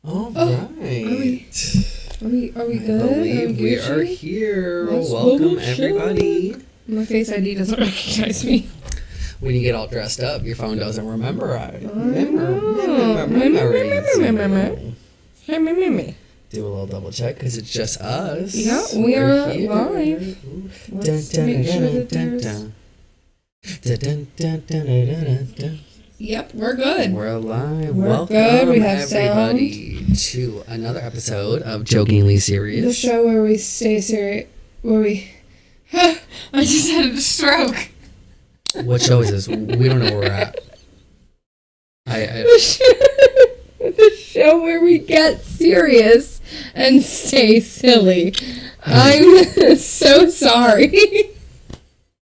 All right. Are we good? I believe we are here. Welcome, everybody. My Face ID doesn't recognize me. When you get all dressed up, your phone doesn't remember. Do a little double check because it's just us. Yeah, we are live. Let's make sure that there's... Yep, we're good. We're live. We're Welcome, good. We have everybody, to another episode of Jokingly Serious. The show where we stay serious. Where we... I just had a stroke. What show is this? We don't know where we're at. The show where we get serious and stay silly. I'm so sorry.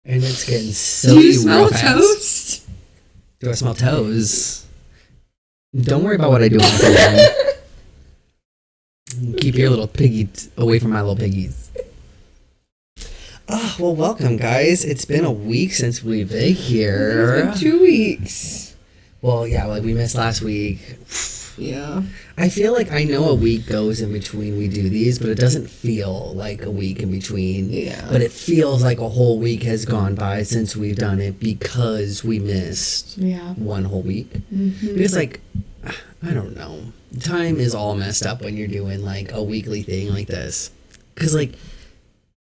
And it's getting silly. Do you smell real fast. toast? Do I smell toes? Don't worry about what I do on the phone. Keep your little piggy away from my little piggies. Oh, well, welcome, guys. It's been a week since we've been here. It's been 2 weeks. Well, yeah, like we missed last week. Yeah. I feel like I know a week goes in between we do these, but it doesn't feel like a week in between. Yeah. But it feels like a whole week has gone by since we've done it because we missed one whole week. Mm-hmm. Because, like, I don't know. Time is all messed up when you're doing, like, a weekly thing like this. Because, like,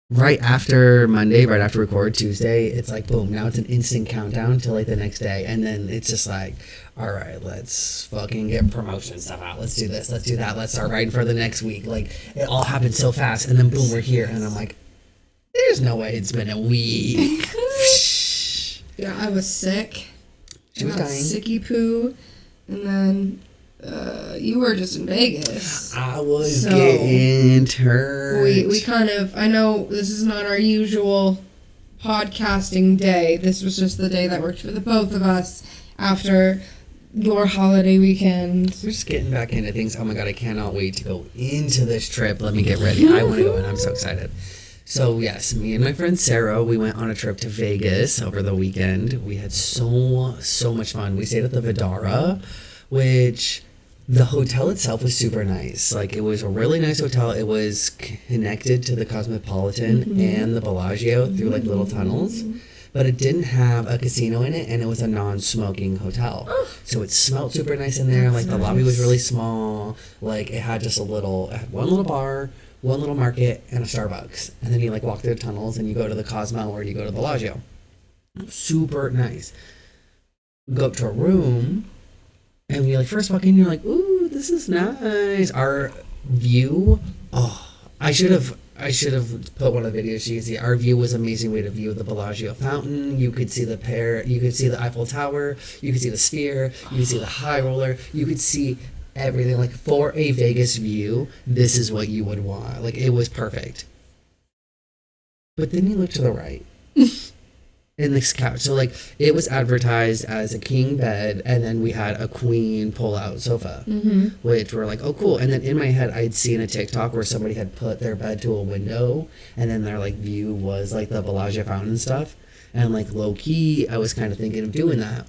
right after Monday, right after record Tuesday, it's like, boom, now it's an instant countdown to, like, the next day. And then it's just like, all right, let's fucking get promotion stuff out. Let's do this. Let's do that. Let's start writing for the next week. Like, it all happened so fast. And then, boom, we're here. And I'm like, there's no way it's been a week. Yeah, I was sick. She was I got dying. sicky poo. And then you were just in Vegas. I was getting turned. We kind of, I know this is not our usual podcasting day. This was just the day that worked for the both of us after your holiday weekend. We're just getting back into things. Oh my god, I cannot wait to go into this trip. Let me get ready. I want to go and I'm so excited. So yes, me and my friend Sarah, we went on a trip to Vegas over the weekend. We had so much fun. We stayed at the Vidara, which the hotel itself was super nice. Like, it was a really nice hotel. It was connected to the Cosmopolitan and the Bellagio through like little tunnels. But it didn't have a casino in it, and it was a non-smoking hotel. So it smelled super nice in there. Like, the lobby was really small. Like, it had just it had one little bar, one little market, and a Starbucks. And then you, like, walk through the tunnels, and you go to the Cosmo, or you go to the Bellagio. Super nice. Go up to a room, and when you, like, first walk in, you're like, ooh, this is nice. Our view, I should have put one of the videos so you can see. Our view was amazing. We had a view of the Bellagio fountain. You could see you could see the Eiffel Tower, you could see the Sphere, you could see the High Roller, you could see everything. Like, for a Vegas view, this is what you would want. Like, it was perfect. But then you look to the right. In this couch. So, like, it was advertised as a king bed, and then we had a queen pull-out sofa, which were like, oh, cool. And then in my head, I'd seen a TikTok where somebody had put their bed to a window, and then their, like, view was, like, the Bellagio fountain and stuff. And, like, low-key, I was kind of thinking of doing that.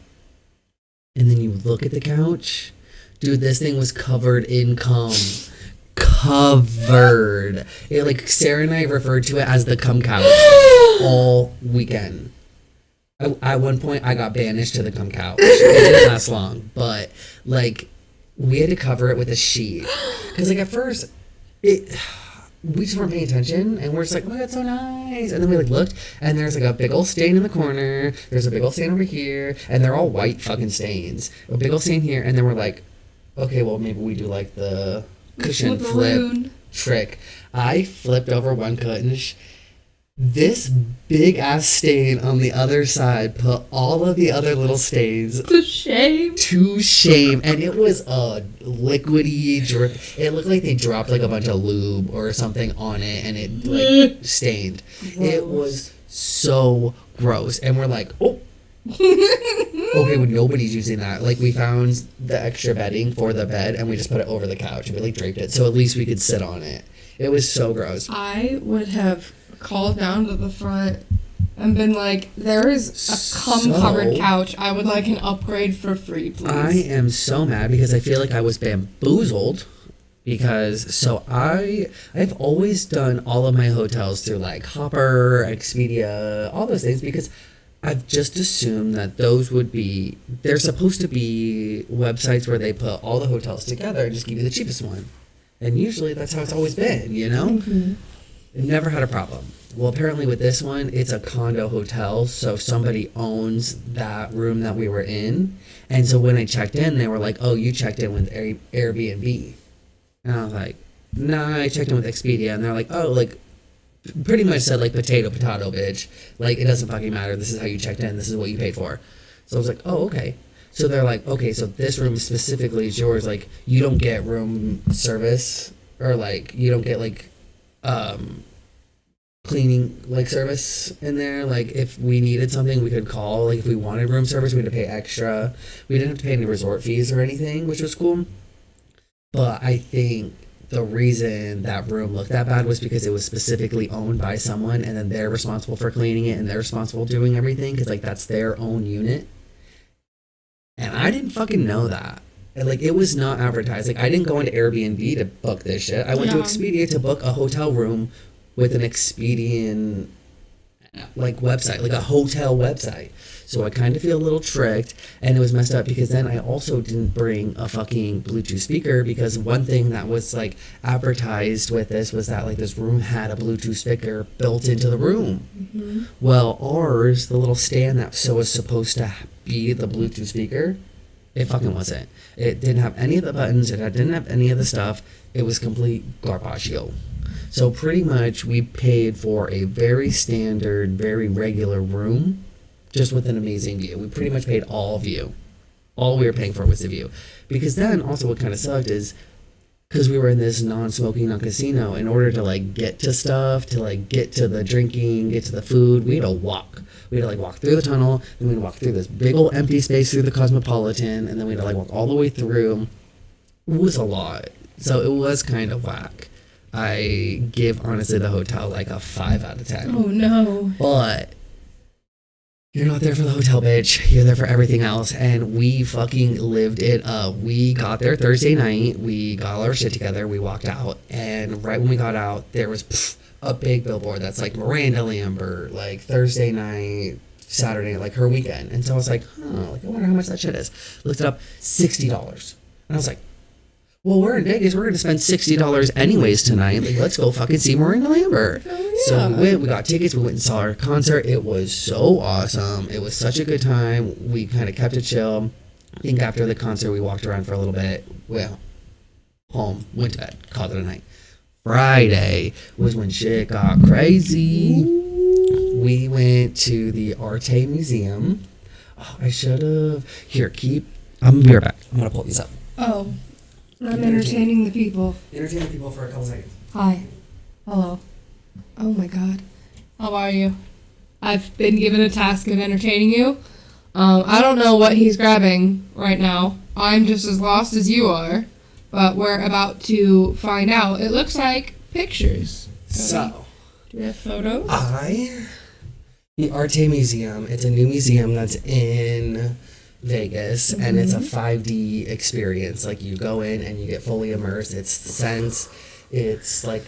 And then you look at the couch. Dude, this thing was covered in cum. Covered. It, like, Sarah and I referred to it as the cum couch all weekend. At one point, I got banished to the cum couch. It didn't last long, but, like, we had to cover it with a sheet. Because, like, at first, we just weren't paying attention, and we're just like, oh, that's so nice. And then we, like, looked, and there's, like, a big old stain in the corner. There's a big old stain over here, and they're all white fucking stains. A big old stain here, and then we're like, okay, well, maybe we do, like, the cushion flip trick. I flipped over one cushion. This big-ass stain on the other side put all of the other little stains to shame. And it was a liquidy drip. It looked like they dropped, like, a bunch of lube or something on it, and it, like, stained. Gross. It was so gross. And we're like, oh. Okay, well, nobody's using that. Like, we found the extra bedding for the bed, and we just put it over the couch. And we, like, draped it, so at least we could sit on it. It was so gross. I would have called down to the front and been like, there is a cum-covered couch. I would like an upgrade for free, please. I am so mad because I feel like I was bamboozled. Because I've always done all of my hotels through like Hopper, Expedia, all those things, because I've just assumed that they're supposed to be websites where they put all the hotels together and just give you the cheapest one. And usually that's how it's always been, you know? Mm-hmm. I've never had a problem. Well, apparently with this one, it's a condo hotel, so somebody owns that room that we were in. And so when I checked in, they were like, oh, you checked in with Airbnb. And I was like, nah, I checked in with Expedia. And they're like, oh, like, pretty much said, like, potato, bitch. Like, it doesn't fucking matter. This is how you checked in. This is what you paid for. So I was like, oh, okay. So they're like, okay, so this room specifically is yours. Like, you don't get room service, or, like, you don't get, like, cleaning, like, service in there. Like, if we needed something, we could call. Like, if we wanted room service, we had to pay extra. We didn't have to pay any resort fees or anything, which was cool. But I think the reason that room looked that bad was because it was specifically owned by someone, and then they're responsible for cleaning it, and they're responsible for doing everything, because, like, that's their own unit. And I didn't fucking know that. And, like, it was not advertised. Like, I didn't go into Airbnb to book this shit. I went to Expedia to book a hotel room with an Expedian, like, website, like a hotel website. So I kind of feel a little tricked, and it was messed up because then I also didn't bring a fucking Bluetooth speaker, because one thing that was, like, advertised with this was that, like, this room had a Bluetooth speaker built into the room. Mm-hmm. Well, ours, the little stand that was supposed to be the Bluetooth speaker, it fucking wasn't. It didn't have any of the buttons. It didn't have any of the stuff. It was complete garbaggio. So pretty much we paid for a very standard, very regular room, just with an amazing view. We pretty much paid all view. All we were paying for was the view. Because then also what kind of sucked is, because we were in this non-smoking non-casino, in order to, like, get to stuff, to, like, get to the drinking, get to the food, we had to walk. We had to, like, walk through the tunnel, then we had to walk through this big old empty space through the Cosmopolitan, and then we had to, like, walk all the way through. It was a lot. So it was kind of whack. I give, honestly, the hotel, like, a 5 out of 10. Oh, no. But you're not there for the hotel, bitch. You're there for everything else. And we fucking lived it up. We got there Thursday night. We got all our shit together. We walked out. And right when we got out, there was a big billboard that's like Miranda Lambert, like Thursday night, Saturday, like her weekend. And so I was like, like, I wonder how much that shit is. Looked it up, $60. And I was like, well, we're in Vegas. We're going to spend $60 anyways tonight. Like, let's go fucking see Miranda Lambert. Oh, yeah. So we went, we got tickets, we went and saw her concert. It was so awesome. It was such a good time. We kind of kept it chill. I think after the concert, we walked around for a little bit. Well, home, went to bed, called it a night. Friday was when shit got crazy. We went to the Arte Museum. Oh, I should have. Here, I'm going to be right back. I'm going to pull these up. Oh. I'm entertaining the people. Entertain the people for a couple seconds. Hi. Hello. Oh my god. How are you? I've been given a task of entertaining you. I don't know what he's grabbing right now. I'm just as lost as you are. But we're about to find out. It looks like pictures. So. Do we have photos? The Arte Museum. It's a new museum that's in Vegas, and it's a 5D experience. Like, you go in and you get fully immersed. It's Sense. It's like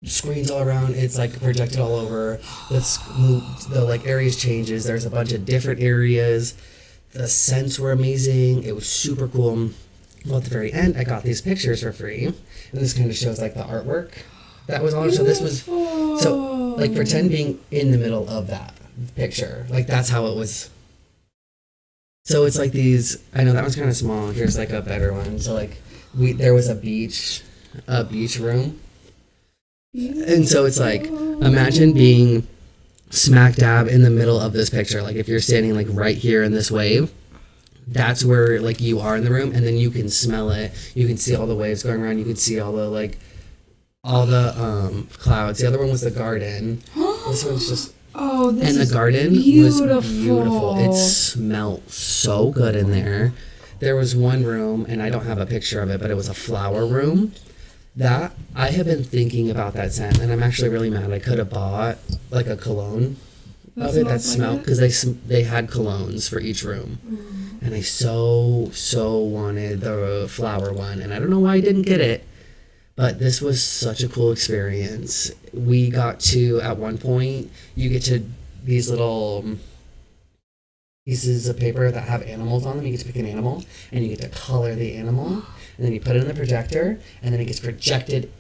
screens all around. It's like projected all over. The like areas changes. There's a bunch of different areas. The scents were amazing. It was super cool. Well, at the very end, I got these pictures for free, and this kind of shows like the artwork that was on. So this was like pretend being in the middle of that picture. Like, that's how it was. So it's like these, I know that one's kind of small. Here's like a better one. So like there was a beach room. And so it's like, imagine being smack dab in the middle of this picture. Like, if you're standing like right here in this wave, that's where like you are in the room, and then you can smell it. You can see all the waves going around. You can see all the clouds. The other one was the garden. This one's just and the garden was beautiful. It smelled so good in there. There was one room, and I don't have a picture of it, but it was a flower room. That, I have been thinking about that scent, and I'm actually really mad. I could have bought like a cologne of it that smelled, because they had colognes for each room. And I so wanted the flower one, and I don't know why I didn't get it, but this was such a cool experience. We got to, at one point, you get to these little pieces of paper that have animals on them. You get to pick an animal, and you get to color the animal, and then you put it in the projector, and then it gets projected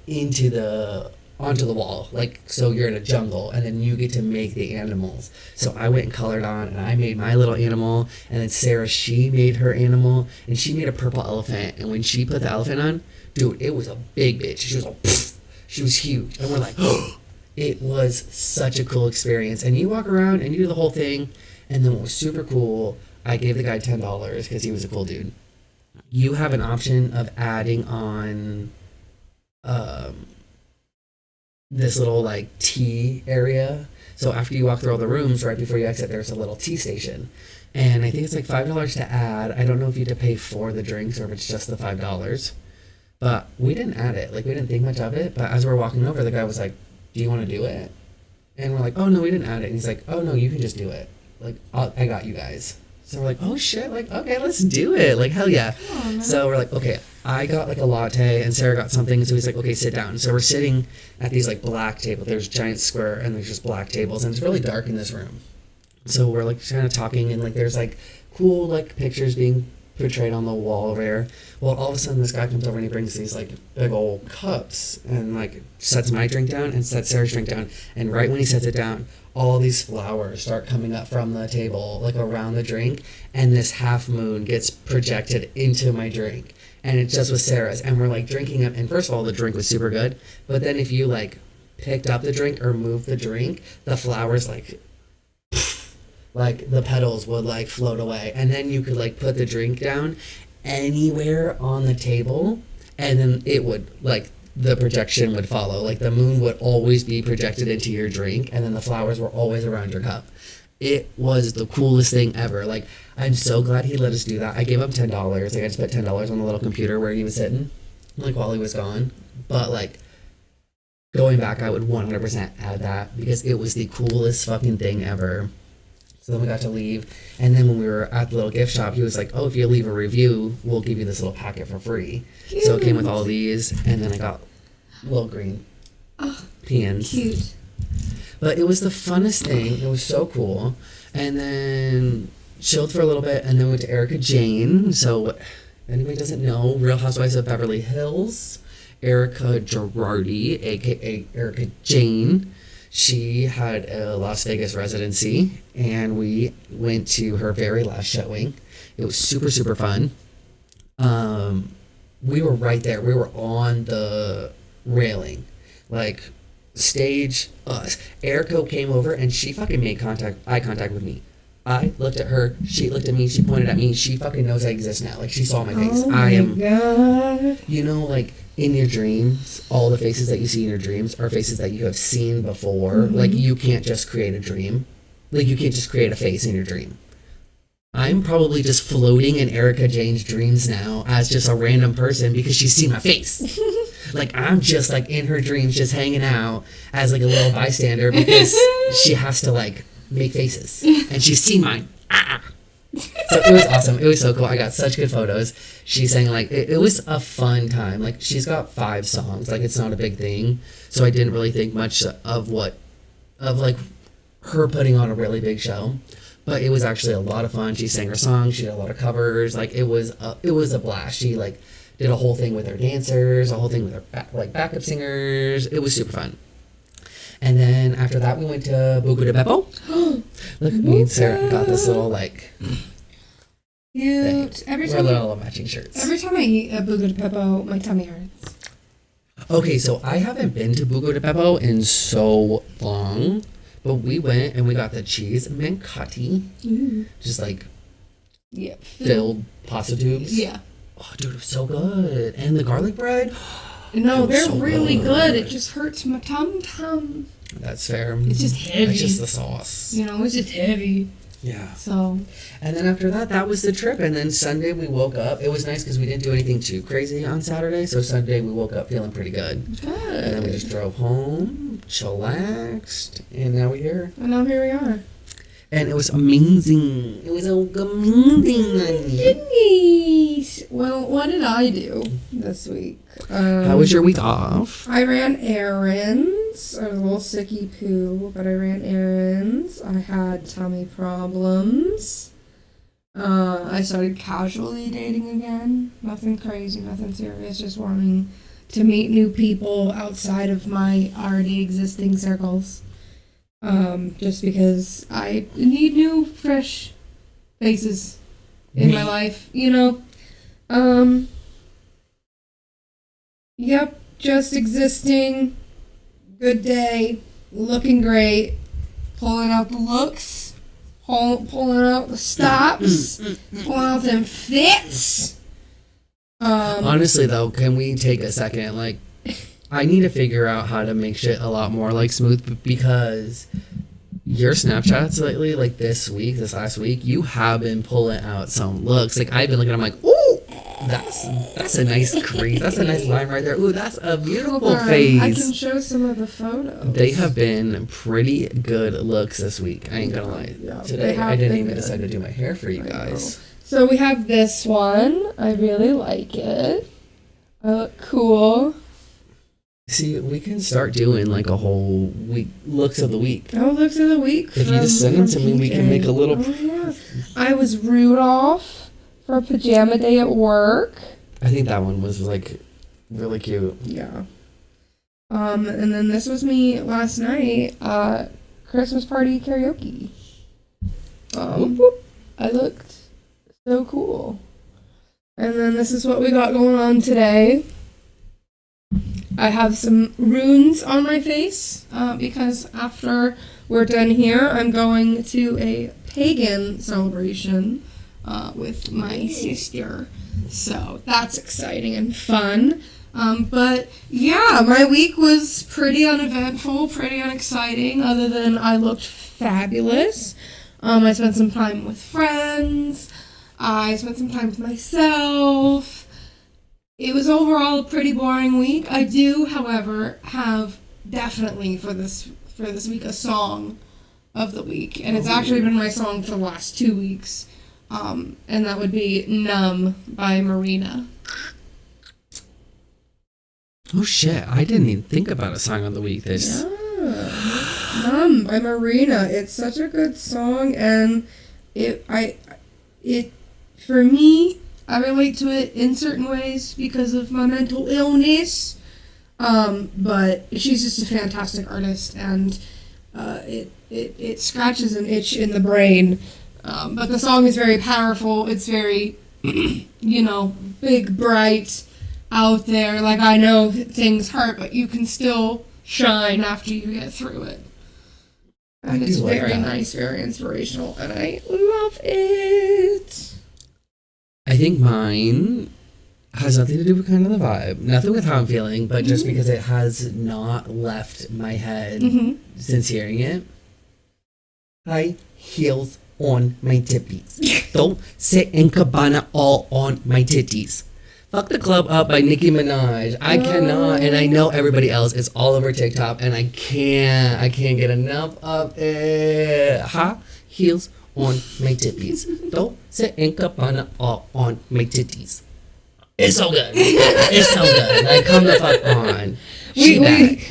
onto the wall, like, so you're in a jungle, and then you get to make the animals. So I went and colored on, and I made my little animal, and then Sarah, she made her animal, and she made a purple elephant, and when she put the elephant on, dude, it was a big bitch. She was like, pfft. She was huge, and we're like, oh, it was such a cool experience. And you walk around, and you do the whole thing, and then what was super cool, I gave the guy $10, because he was a cool dude. You have an option of adding on, this little like tea area. So after you walk through all the rooms, right before you exit, there's a little tea station, and I think it's like $5 to add. I don't know if you have to pay for the drinks or if it's just the $5, but we didn't add it. Like, we didn't think much of it, but as we're walking over, the guy was like, do you want to do it? And we're like, oh no, we didn't add it. And he's like, oh no, you can just do it, like, I got you guys. So we're like, oh shit, like, okay, let's do it, like, hell yeah. So we're like, okay, I got like a latte and Sarah got something, so he's like, okay, sit down. So we're sitting at these like black tables. There's a giant square and there's just black tables, and it's really dark in this room. So we're like kind of talking, and like there's like cool like pictures being portrayed on the wall over there. Well, all of a sudden this guy comes over and he brings these like big old cups and like sets my drink down and sets Sarah's drink down, and right when he sets it down, all these flowers start coming up from the table, like around the drink, and this half moon gets projected into my drink, and it just was Sarah's, and we're like drinking it, and first of all, the drink was super good, but then if you like picked up the drink or moved the drink, the flowers like the petals would like float away, and then you could like put the drink down anywhere on the table, and then it would like, the projection would follow. Like, the moon would always be projected into your drink, and then the flowers were always around your cup. It was the coolest thing ever. Like, I'm so glad he let us do that. I gave him $10. Like, I just put $10 on the little computer where he was sitting, like, while he was gone. But, like, going back, I would 100% add that, because it was the coolest fucking thing ever. So then we got to leave, and then when we were at the little gift shop, he was like, oh, if you leave a review, we'll give you this little packet for free. Cute. So it came with all of these, and then I got little green pans. Cute. But it was the funnest thing. It was so cool. And then chilled for a little bit, and then went to Erica Jane. So if anybody doesn't know, Real Housewives of Beverly Hills, Erica Girardi, a.k.a. Erica Jane, she had a Las Vegas residency, and we went to her very last showing. It was super, super fun. We were right there. We were on the railing. Like, stage us. Erica came over, and she fucking made eye contact with me. I looked at her, she looked at me, she pointed at me, she fucking knows I exist now. Like, she saw my face. Oh my God. You know, like, in your dreams, all the faces that you see in your dreams are faces that you have seen before. Mm-hmm. Like, you can't just create a dream. Like, you can't just create a face in your dream. I'm probably just floating in Erica Jane's dreams now as just a random person because she's seen my face. Like, I'm just, like, in her dreams just hanging out as, like, a little bystander because she has to, like, make faces. And she's seen mine. So it was awesome. It was so cool. I got such good photos. She sang, like, it was a fun time. Like, she's got 5 songs. Like, it's not a big thing. So I didn't really think much of like, her putting on a really big show. But it was actually a lot of fun. She sang her songs. She did a lot of covers. Like, it was a blast. She, like, did a whole thing with her dancers, a whole thing with her, backup singers. It was super fun. And then after that, we went to Buco de Beppo. Look, me and Sarah got this little, like, cute. Every time little matching shirts. Every time I eat at Buco de Beppo, my tummy hurts. Okay, so I haven't been to Buco de Beppo in so long, but we went and we got the cheese mancati, just like filled pasta tubes. Yeah. Oh, dude, it was so good. And the garlic bread. No, they're so really good. It just hurts my tum. That's fair. It's just heavy. It's just the sauce. You know, it's just heavy. Yeah. So. And then after that was the trip. And then Sunday we woke up. It was nice because we didn't do anything too crazy on Saturday. So Sunday we woke up feeling pretty good. Good. And then we just drove home, chillaxed, and now we're here. And now here we are. And it was amazing. It was amazing. Goodness. Well, what did I do this week? How was your week off? I ran errands. I was a little sicky poo, but I ran errands. I had tummy problems. I started casually dating again. Nothing crazy, nothing serious. Just wanting to meet new people outside of my already existing circles. Just because I need new, fresh faces in my life, you know? Yep, just existing, good day, looking great, pulling out the looks, pulling out the stops, pulling out them fits. Honestly, though, can we take a second? Like, I need to figure out how to make shit a lot more, like, smooth, because your Snapchats lately, like, this last week, you have been pulling out some looks. Like, I've been looking, I'm like, ooh, that's a nice crease. That's a nice line right there. Ooh, that's a beautiful face. I can show some of the photos. They have been pretty good looks this week. I ain't gonna lie. Yeah, today, I didn't even decide to do my hair for you guys. So we have this one. I really like it. I look cool. See, we can start doing like a whole week looks of the week. Oh, looks of the week. If you just send them to me, we can make a little. Oh, yeah. I was Rudolph for pajama day at work. I think that one was like really cute. Yeah. And then this was me last night at Christmas party karaoke. I looked so cool. And then this is what we got going on today. I have some runes on my face because after we're done here, I'm going to a pagan celebration with my sister. So that's exciting and fun. But yeah, my week was pretty uneventful, pretty unexciting, other than I looked fabulous. I spent some time with friends. I spent some time with myself. It was overall a pretty boring week. I do, however, have definitely for this week a song of the week, and it's actually been my song for the last 2 weeks, and that would be "Numb" by Marina. Oh shit! I didn't even think about a song of the week. "Numb" by Marina. It's such a good song, and it for me. I relate to it in certain ways because of my mental illness, but she's just a fantastic artist, and it scratches an itch in the brain. But the song is very powerful. It's very, big, bright, out there. Like, I know things hurt, but you can still shine after you get through it. And it's very nice, very inspirational, and I love it. I think mine has nothing to do with kind of the vibe. Nothing with how I'm feeling, but just because it has not left my head since hearing it. High heels on my tippies. Don't sit in cabana all on my titties. Fuck the Club Up by Nicki Minaj. I cannot, and I know everybody else is all over TikTok, and I can't get enough of it. High heels on my titties. Don't sit in cabana all on my titties. It's so good. It's so good. Like, come the fuck on.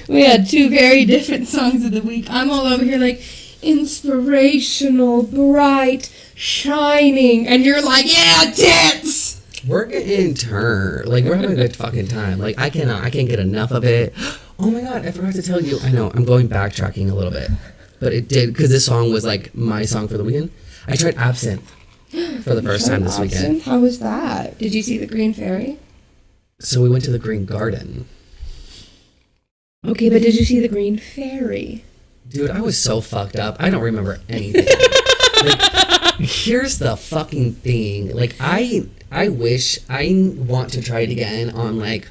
We had 2 very different songs of the week. I'm all over here like inspirational, bright, shining, and you're like, yeah, tits. We're getting turned. Like, we're having a good fucking time. Like, I can't get enough of it. Oh my god, I forgot to tell you. I know, I'm going backtracking a little bit. But it did, because this song was like my song for the weekend. I tried Absinthe for the first time this weekend. How was that? Did you see the Green Fairy? So we went to the Green Garden. Okay, but did you see the Green Fairy? Dude, I was so fucked up. I don't remember anything. Like, here's the fucking thing. Like, I want to try it again on, like,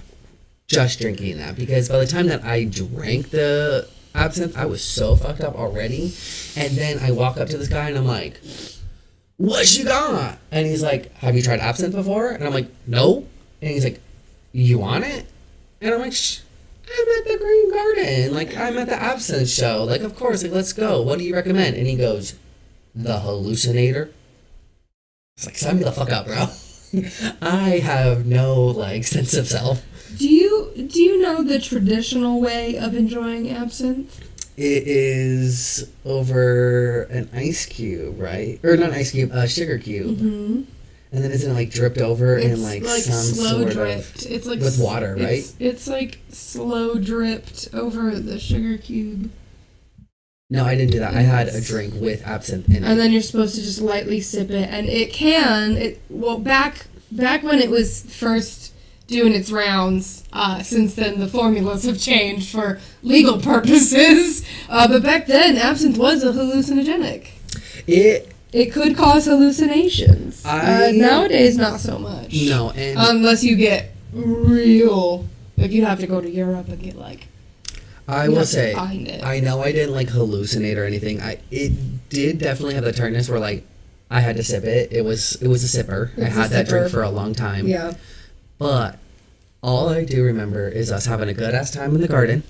just drinking that. Because by the time that I drank the absinthe, I was so fucked up already. And then I walk up to this guy and I'm like, what you got? And he's like, have you tried absinthe before? And I'm like, no. And he's like, you want it? And I'm like, I'm at the Green Garden. Like, I'm at the absinthe show. Like, of course, like, let's go. What do you recommend? And he goes, the hallucinator. It's like, sign me the fuck up, bro. I have no, like, sense of self. Do you know the traditional way of enjoying absinthe? It is over an ice cube, right? Or not an ice cube, a sugar cube. Mm-hmm. And then isn't it like dripped over It's in like some slow sort dripped. of It's like with water, right? It's like slow dripped over the sugar cube. No, I didn't do that. I had a drink with absinthe in it. And then you're supposed to just lightly sip it, and back when it was first doing its rounds, since then the formulas have changed for legal purposes. But back then, absinthe was a hallucinogenic. It could cause hallucinations. Nowadays, not so much. No, and unless you get real, like you'd have to go to Europe and get like. I will say, find it. I know I didn't like hallucinate or anything. It did definitely have the tartness where like I had to sip it. It was a sipper. I had that drink for a long time. Yeah. But all I do remember is us having a good ass time in the garden.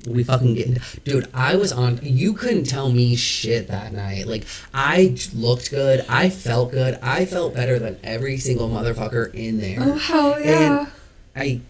We fucking dude, I was on, you couldn't tell me shit that night. Like, I looked good, I felt good, I felt better than every single motherfucker in there. Oh, hell yeah. And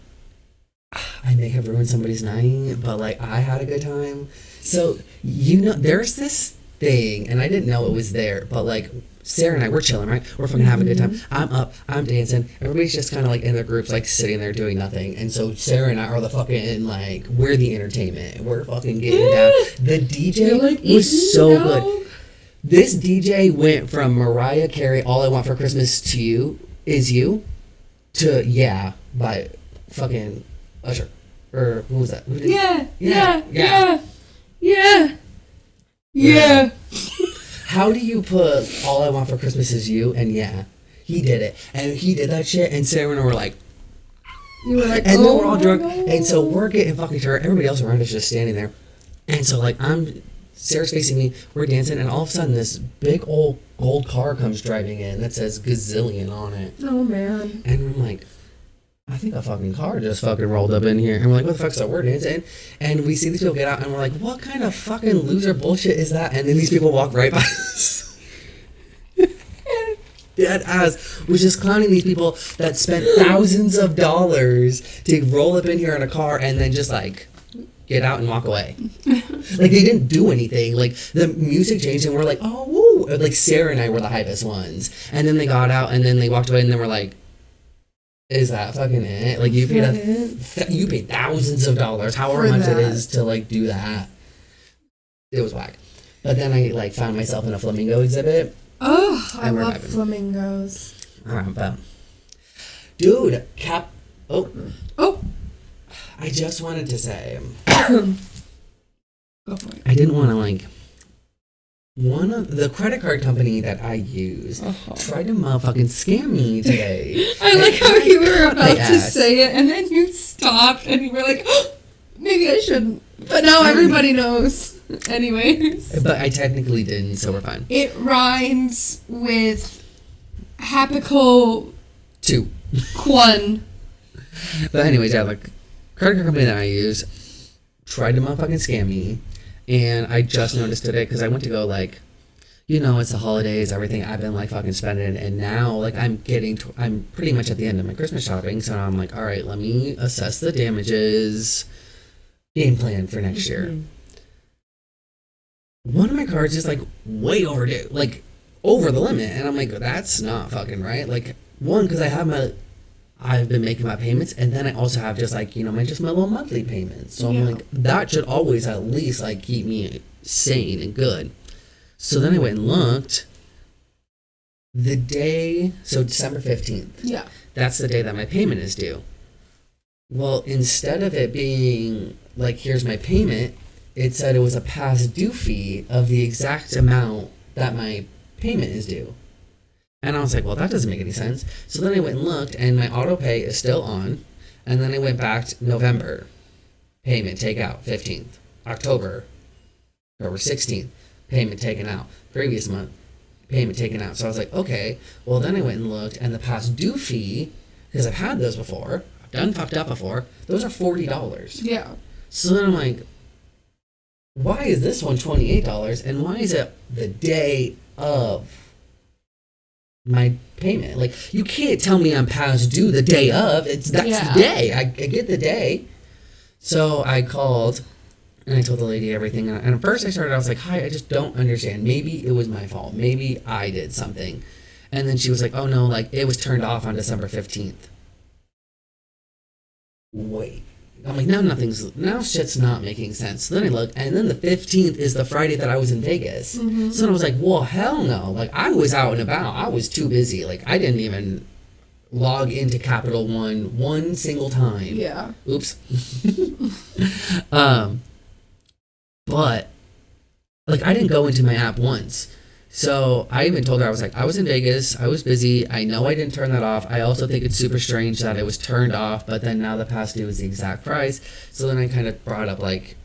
I may have ruined somebody's night, but like, I had a good time. So, there's this thing, and I didn't know it was there, but like, Sarah and I, we're chilling, right? We're fucking having a good time. I'm up, I'm dancing. Everybody's just kind of like in their groups, like sitting there doing nothing. And so Sarah and I are the fucking, like, we're the entertainment. We're fucking getting down. The DJ was so good. This DJ went from Mariah Carey, All I Want for Christmas to You Is You, to Yeah by fucking Usher. Or who was that? Who did Yeah. How do you put All I Want for Christmas Is You and Yeah? He did it. And he did that shit, and Sarah and I were like... You were like, and then we're all drunk, and so we're getting fucking turned. Everybody else around us just standing there. And so, like, Sarah's facing me, we're dancing, and all of a sudden this big old gold car comes driving in that says gazillion on it. Oh, man. And I'm like... I think a fucking car just fucking rolled up in here. And we're like, what the fuck? So we're dancing. And we see these people get out and we're like, what kind of fucking loser bullshit is that? And then these people walk right by us. Dead ass was just clowning these people that spent thousands of dollars to roll up in here in a car and then just like get out and walk away. Like they didn't do anything. Like the music changed and we're like, oh, woo. Like Sarah and I were the hypest ones. And then they got out and then they walked away and then we're like, is that fucking it? Like you paid thousands of dollars, however much it is to like do that. It was whack. But then I like found myself in a flamingo exhibit. Oh, I love flamingos. Dude, Oh. I just wanted to say. Go for it. I didn't want to like. One of the credit card company that I use tried to motherfucking scam me today. I like how you were about to say it and then you stopped and you were like, oh, maybe I shouldn't. But now everybody knows. Anyways. But I technically didn't, so we're fine. It rhymes with Hapical 2. Quan. But anyways, yeah, like credit card company that I use tried to motherfucking scam me. And I just noticed today because I went to go like, it's the holidays, everything I've been like fucking spending, and now like I'm pretty much at the end of my Christmas shopping, so now I'm like, all right, let me assess the damages, game plan for next year. One of my cards is like way overdue, like over the limit, and I'm like, that's not fucking right. Like one, because I've been making my payments, and then I also have just like, my little monthly payments. So I'm like, that should always at least like keep me sane and good. So then I went and looked. December 15th. Yeah. That's the day that my payment is due. Well, instead of it being like, here's my payment, it said it was a past due fee of the exact amount that my payment is due. And I was like, well, that doesn't make any sense. So then I went and looked, and my auto pay is still on. And then I went back to November. Payment, take out, 15th. October, October 16th, payment taken out. Previous month, payment taken out. So I was like, okay. Well, then I went and looked, and the past due fee, because I've had those before, I've done fucked up before, those are $40. Yeah. So then I'm like, why is this one $28, and why is it the day of my payment? Like, you can't tell me I'm past due the day of. That's the day. I get the day. So I called, and I told the lady everything. And at first I was like, hi, I just don't understand. Maybe it was my fault. Maybe I did something. And then she was like, oh no, like, it was turned off on December 15th. Wait. I'm like, now shit's not making sense. So then I look, and then the 15th is the Friday that I was in Vegas. Mm-hmm. So then I was like, well, hell no. Like, I was out and about. I was too busy. Like, I didn't even log into Capital one single time. Yeah. Oops. But, like, I didn't go into my app once. So I even told her, I was in Vegas, I was busy, I know I didn't turn that off. I also think it's super strange that it was turned off, but then now the past due is the exact price. So then I kind of brought up, like,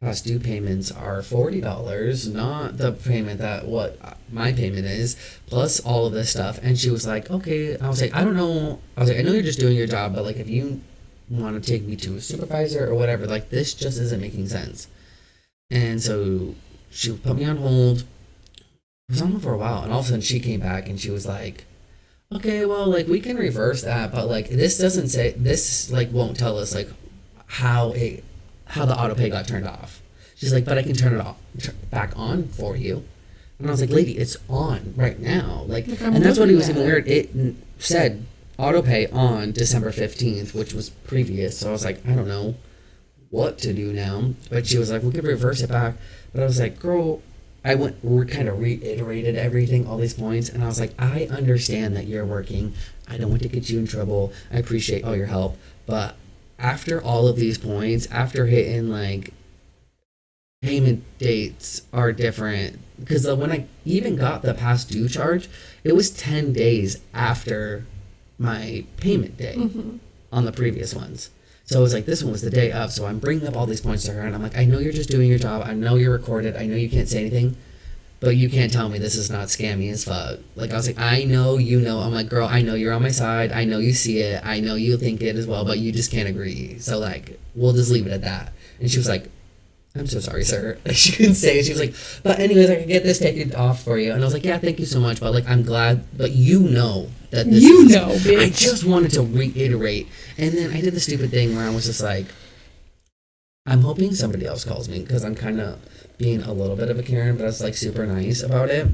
past due payments are $40, not the payment that what my payment is, plus all of this stuff. And she was like, okay. I was like, I don't know. I was like, I know you're just doing your job, but, like, if you want to take me to a supervisor or whatever, like, this just isn't making sense. And so she put me on hold. It was on hold for a while, and all of a sudden she came back and she was like, okay, well, like, we can reverse that, but, like, this like won't tell us, like, how the auto pay got turned off. She's like, but I can turn it back on for you. And I was like, lady, it's on right now. Like, and that's what it was even weird. It said auto pay on December 15th, which was previous. So I was like, I don't know what to do now. But she was like, we could reverse it back. But I was like, girl, I kind of reiterated everything, all these points, and I was like, I understand that you're working. I don't want to get you in trouble. I appreciate all your help. But after all of these points, after hitting, like, payment dates are different, because when I even got the past due charge, it was 10 days after my payment day on the previous ones. So it was like, this one was the day of. So I'm bringing up all these points to her, and I'm like, I know you're just doing your job. I know you're recorded. I know you can't say anything, but you can't tell me this is not scammy as fuck. Like, I was like, I know you know. I'm like, girl, I know you're on my side. I know you see it. I know you think it as well, but you just can't agree. So, like, we'll just leave it at that. And she was like, I'm so sorry, sir. She couldn't say it. She was like, but anyways, I can get this taken off for you. And I was like, yeah, thank you so much. But, like, I'm glad. But you know that this bitch. I just wanted to reiterate. And then I did the stupid thing where I was just like, I'm hoping somebody else calls me, because I'm kind of being a little bit of a Karen, but I was, like, super nice about it.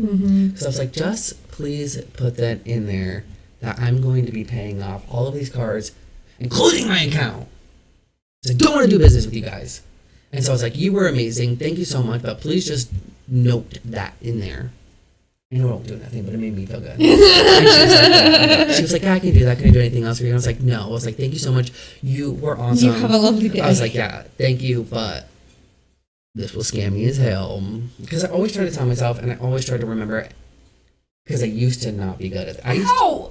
So I was like, just please put that in there that I'm going to be paying off all of these cards, including my account. So I don't want to do business with you guys. And so I was like, you were amazing. Thank you so much. But please just note that in there. I know it won't do nothing, but it made me feel good. And she was like, yeah, I can do that. Can I do anything else for you? And I was like, no. I was like, thank you so much. You were awesome. You have a lovely day. I was like, yeah, thank you, but this was scammy as hell. Because I always try to tell myself, and I always try to remember, because I used to not be good at it. Ow!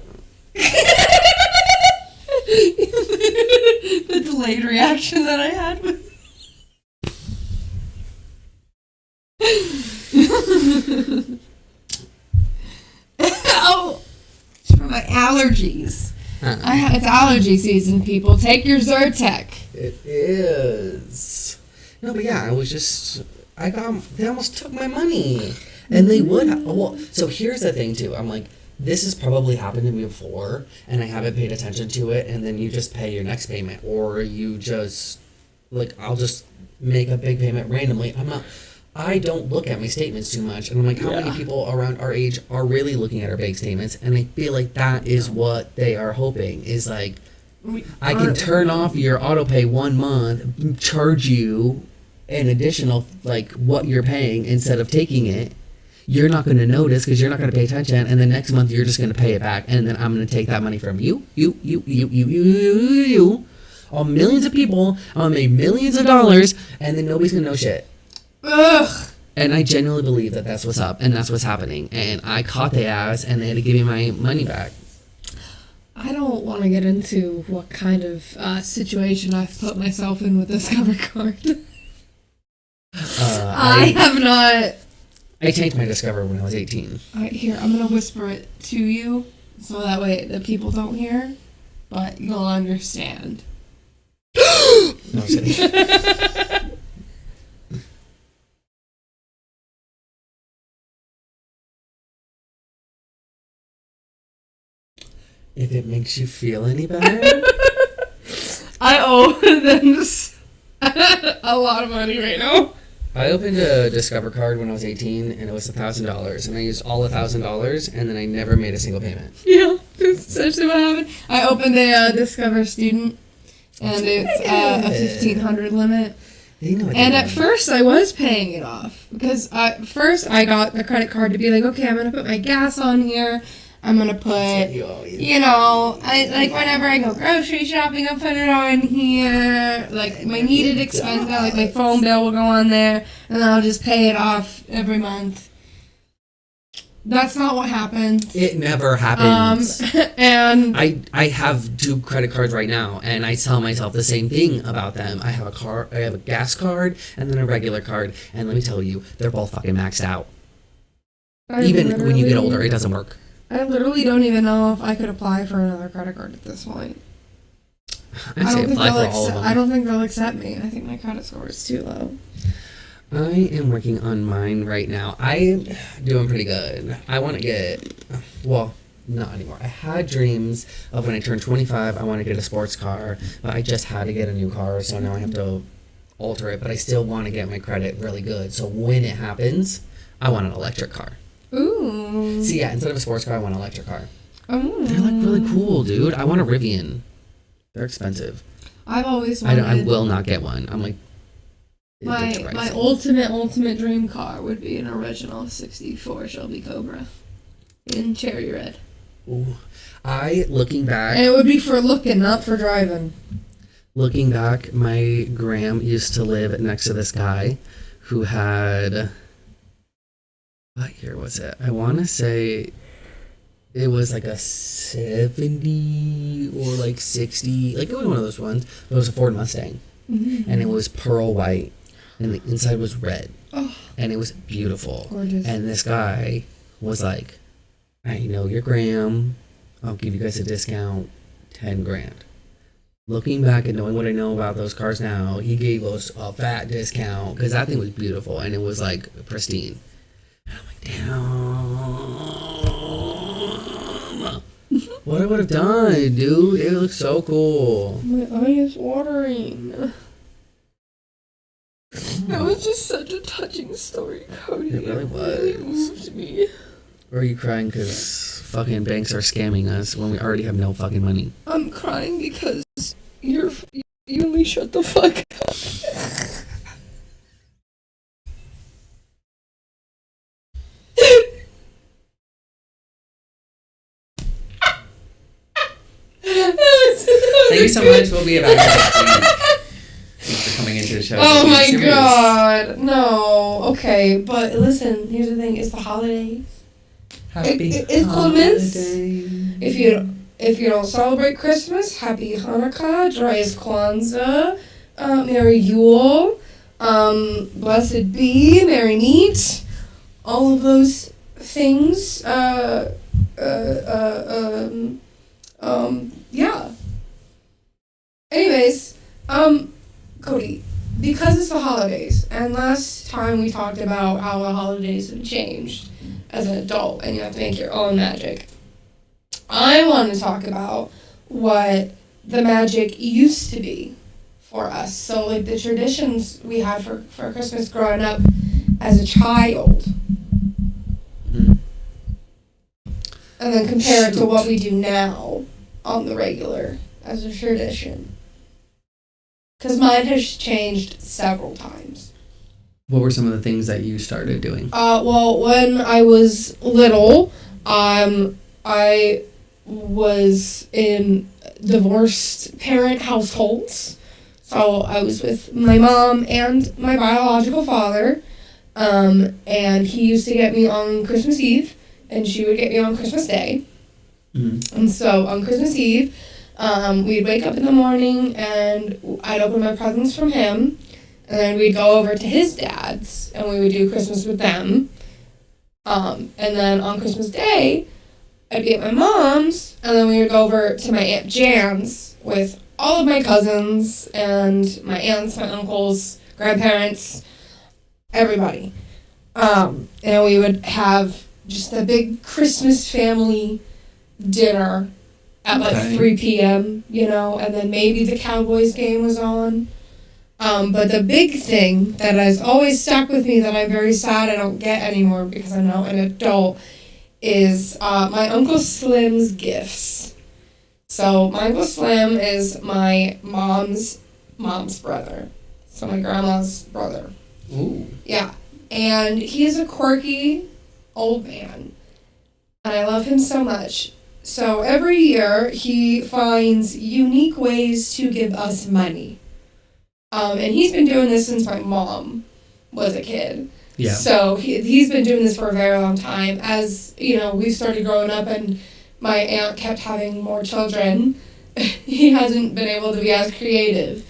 The delayed reaction that I had was... Oh, it's from my allergies. It's allergy season, people. Take your Zyrtec. It is. No, but yeah, they almost took my money. And they would so here's the thing, too. I'm like, this has probably happened to me before, and I haven't paid attention to it, and then you just pay your next payment, or you just, like, I'll just make a big payment randomly. I don't look at my statements too much, and I'm like, how many people around our age are really looking at our bank statements? And I feel like that is what they are hoping, is like, I can turn off your auto pay 1 month, charge you an additional, like, what you're paying instead of taking it. You're not going to notice because you're not going to pay attention, and then next month you're just going to pay it back, and then I'm going to take that money from you, all millions of people. I'm going to make millions of dollars, and then nobody's going to know shit. Ugh. And I genuinely believe that that's what's up, and that's what's happening. And I caught the ass, and they had to give me my money back. I don't want to get into what kind of situation I've put myself in with this cover card. I have not. I tanked my Discover when I was 18. Here, I'm going to whisper it to you so that way the people don't hear, but you'll understand. No, I'm just kidding. If it makes you feel any better. I owe them a lot of money right now. I opened a Discover card when I was 18, and it was $1,000, and I used all $1,000, and then I never made a single payment. Yeah, that's essentially what happened. I opened a Discover Student, and it's a $1,500 limit. And at first, I was paying it off because first I got the credit card to be like, okay, I'm gonna put my gas on here. I'm gonna put, I like whenever I go grocery shopping, I'll put it on here. Like my needed expense, like my phone bill will go on there, and then I'll just pay it off every month. That's not what happened. It never happens. And I have 2 credit cards right now, and I tell myself the same thing about them. I have a gas card and then a regular card, and let me tell you, they're both fucking maxed out. Even when you get older, it doesn't work. I literally don't even know if I could apply for another credit card at this point. I say apply for all of them. I don't think they'll accept me. I think my credit score is too low. I am working on mine right now. I'm doing pretty good. I want to get, well, not anymore. I had dreams of when I turned 25, I want to get a sports car, but I just had to get a new car, so now I have to alter it, but I still want to get my credit really good. So when it happens, I want an electric car. Ooh. See, yeah, instead of a sports car, I want an electric car. Oh. They're like really cool, dude. I want a Rivian. They're expensive. I've always wanted... I will not get one. I'm like... My ultimate dream car would be an original 64 Shelby Cobra in cherry red. Ooh. Looking back... And it would be for looking, not for driving. Looking back, my gram used to live next to this guy who had... What year was it? I want to say it was like a 70 or like 60. Like it was one of those ones. It was a Ford Mustang. Mm-hmm. And it was pearl white. And the inside was red. Oh. And it was beautiful. Gorgeous. And this guy was like, I know your gram. I'll give you guys a discount. 10 grand. Looking back and knowing what I know about those cars now, he gave us a fat discount because that thing was beautiful and it was like pristine. And I'm like, damn. What I would have done, dude. It looks so cool. My eye is watering. That was just such a touching story, Cody. It really was. It really moved me. Or are you crying because fucking banks are scamming us when we already have no fucking money? I'm crying because you only shut the fuck up. Thank you so much. We'll be back next week. Thanks for coming into the show. Oh my god. No. Okay, but listen, here's the thing. It's the holidays. Happy it's Clemens. If you don't celebrate Christmas, happy Hanukkah, joyous Kwanzaa, Merry Yule, blessed be, Merry Meat, all of those things. Yeah. Anyways, Cody, because it's the holidays, and last time we talked about how the holidays have changed as an adult, and you have to make your own magic. I want to talk about what the magic used to be for us. So, like, the traditions we had for Christmas growing up as a child. And then compare it to what we do now on the regular as a tradition. Because mine has changed several times. What were some of the things that you started doing? Well, when I was little, I was in divorced parent households. So I was with my mom and my biological father. And he used to get me on Christmas Eve, and she would get me on Christmas Day. Mm-hmm. And so on Christmas Eve, we'd wake up in the morning, and I'd open my presents from him, And then we'd go over to his dad's, and we would do Christmas with them. And then on Christmas Day, I'd be at my mom's, and then we would go over to my Aunt Jan's with all of my cousins and my aunts, my uncles, grandparents, everybody. And we would have just a big Christmas family dinner at like 3 p.m., and then maybe the Cowboys game was on. But the big thing that has always stuck with me that I'm very sad I don't get anymore because I'm now an adult is my Uncle Slim's gifts. So my Uncle Slim is my mom's brother. So my grandma's brother. Ooh. Yeah. And he's a quirky old man. And I love him so much. So every year he finds unique ways to give us money. And he's been doing this since my mom was a kid. Yeah. So he's been doing this for a very long time. As, we started growing up and my aunt kept having more children, he hasn't been able to be as creative,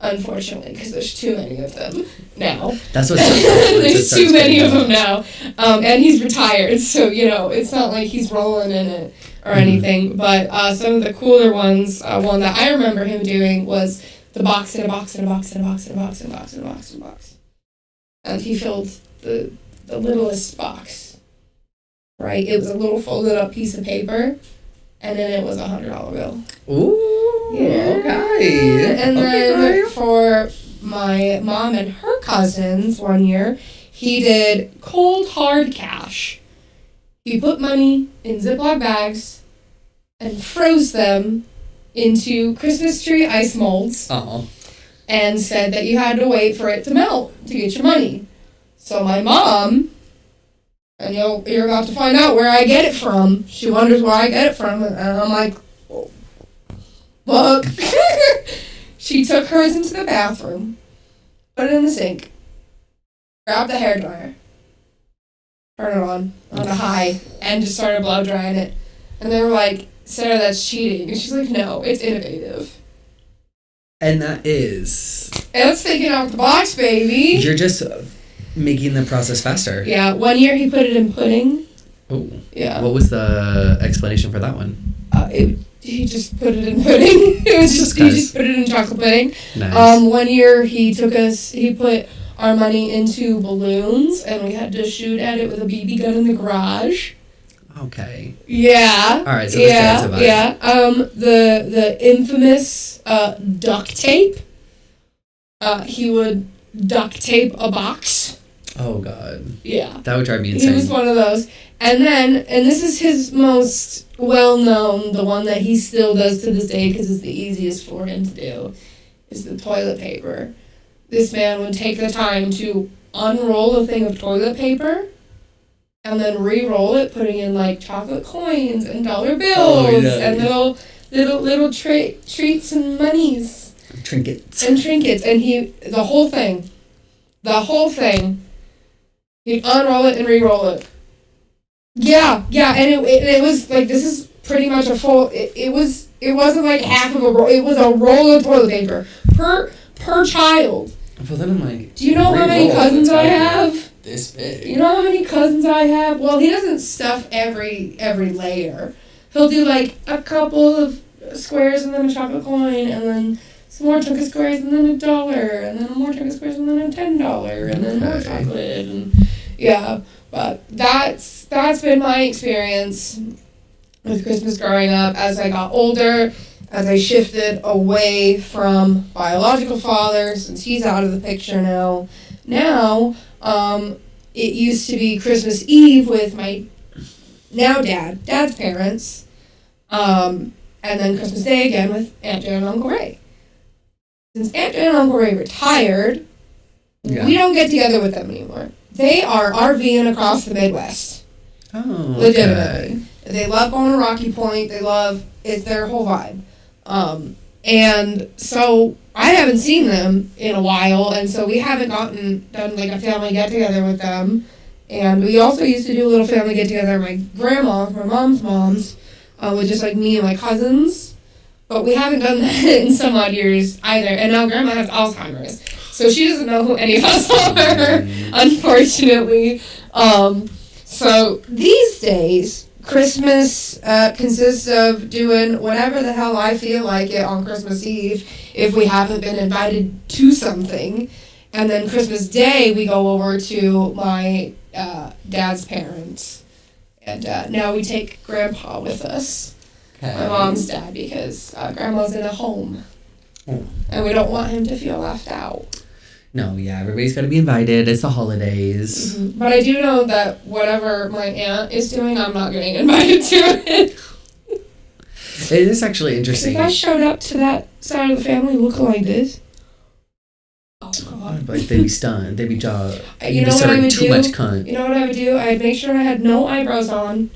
unfortunately, because there's too many of them now. That's what there's too many of them now. And he's retired, so, it's not like he's rolling in it or anything. But some of the cooler ones, one that I remember him doing was the box in a box in a box in a box in a box in a box in a box in a box. And he filled the littlest box, right? It was a little folded up piece of paper, and then it was $100 bill. Ooh, yeah. Okay. And then for my mom and her cousins one year, he did cold hard cash. He put money in Ziploc bags and froze them into Christmas tree ice molds. Oh. And said that you had to wait for it to melt to get your money. So my mom, and you're about to find out where I get it from. She wonders where I get it from, and I'm like, oh, fuck. She took hers into the bathroom, put it in the sink, grabbed the hairdryer, turned it on a high, and just started blow drying it. And they were like, Sarah, that's cheating. And she's like, no, it's innovative. And that is... That's thinking out the box, baby. You're just making the process faster. Yeah, one year he put it in pudding. Oh. Yeah. What was the explanation for that one? He just put it in pudding. It was just he just put it in chocolate pudding. Nice. One year he put our money into balloons, and we had to shoot at it with a BB gun in the garage. Okay. Yeah. All right. So this guy's a vibe. Yeah. The infamous duct tape. He would duct tape a box. Oh God. Yeah. That would drive me insane. He was one of those. And this is his most well-known, the one that he still does to this day because it's the easiest for him to do, is the toilet paper. This man would take the time to unroll a thing of toilet paper and then re-roll it, putting in like chocolate coins and dollar bills and little treats and monies. Trinkets. And the whole thing, he'd unroll it and re-roll it. Yeah, and it was like, this is pretty much a full, it wasn't like half of a roll, it was a roll of toilet paper per child. Well, then I'm like, do you know how many cousins I have? This big. You know how many cousins I have? Well, he doesn't stuff every layer. He'll do like a couple of squares and then a chocolate coin, and then some more chunk of squares and then $1, and then more chunk of squares and then a $10, and then more chocolate, and yeah. But that's been my experience with Christmas growing up. As I got older, as I shifted away from biological father, since he's out of the picture now. Now, it used to be Christmas Eve with my now dad's parents, and then Christmas Day again with Aunt Jen and Uncle Ray. Since Aunt Jen and Uncle Ray retired, we don't get together with them anymore. They are RVing across the Midwest. Oh, legitimately. Okay. They love going to Rocky Point. It's their whole vibe. And so I haven't seen them in a while, and so we haven't done like a family get together with them. And we also used to do a little family get together at my grandma's, my mom's, with just like me and my cousins. But we haven't done that in some odd years either. And now grandma has Alzheimer's. So she doesn't know who any of us are, unfortunately. So these days, Christmas consists of doing whatever the hell I feel like it on Christmas Eve if we haven't been invited to something. And then Christmas Day, we go over to my dad's parents. And now we take Grandpa with us, my mom's dad, because Grandma's in a home. Oh. And we don't want him to feel left out. No, yeah, everybody's got to be invited. It's the holidays. Mm-hmm. But I do know that whatever my aunt is doing, I'm not getting invited to it. It is actually interesting. If I showed up to that side of the family looking like this, oh God. Like, they'd be stunned. They'd be jaw. You know what I would do? Much cunt. You know what I would do? I'd make sure I had no eyebrows on,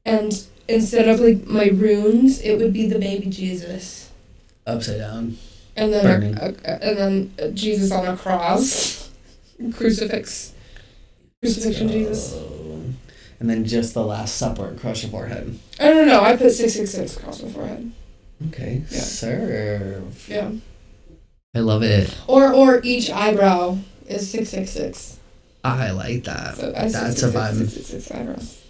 and instead of like my runes, it would be the baby Jesus. Upside down. And then Jesus on a cross, crucifixion Jesus. And then just the Last Supper across your forehead. I don't know. I put 666 across my forehead. Okay, yeah. Serve. Yeah. I love it. Or each eyebrow is 666. I like that. So that's a vibe. 666 eyebrows.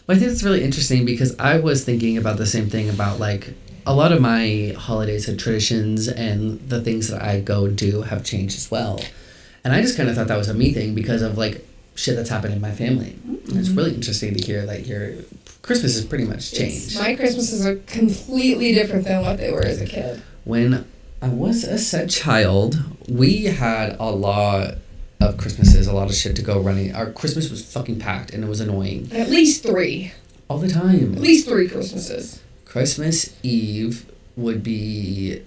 Well, I think it's really interesting because I was thinking about the same thing about like a lot of my holidays and traditions and the things that I go and do have changed as well. And I just kind of thought that was a me thing because of like shit that's happened in my family. Mm-hmm. It's really interesting to hear that your Christmas has pretty much changed. My Christmases are completely different than what they were as a kid. When I was a said child, we had a lot of Christmases, a lot of shit to go running. Our Christmas was fucking packed and it was annoying. At least 3. All the time. At least 3 Christmases. Christmas Eve would be... I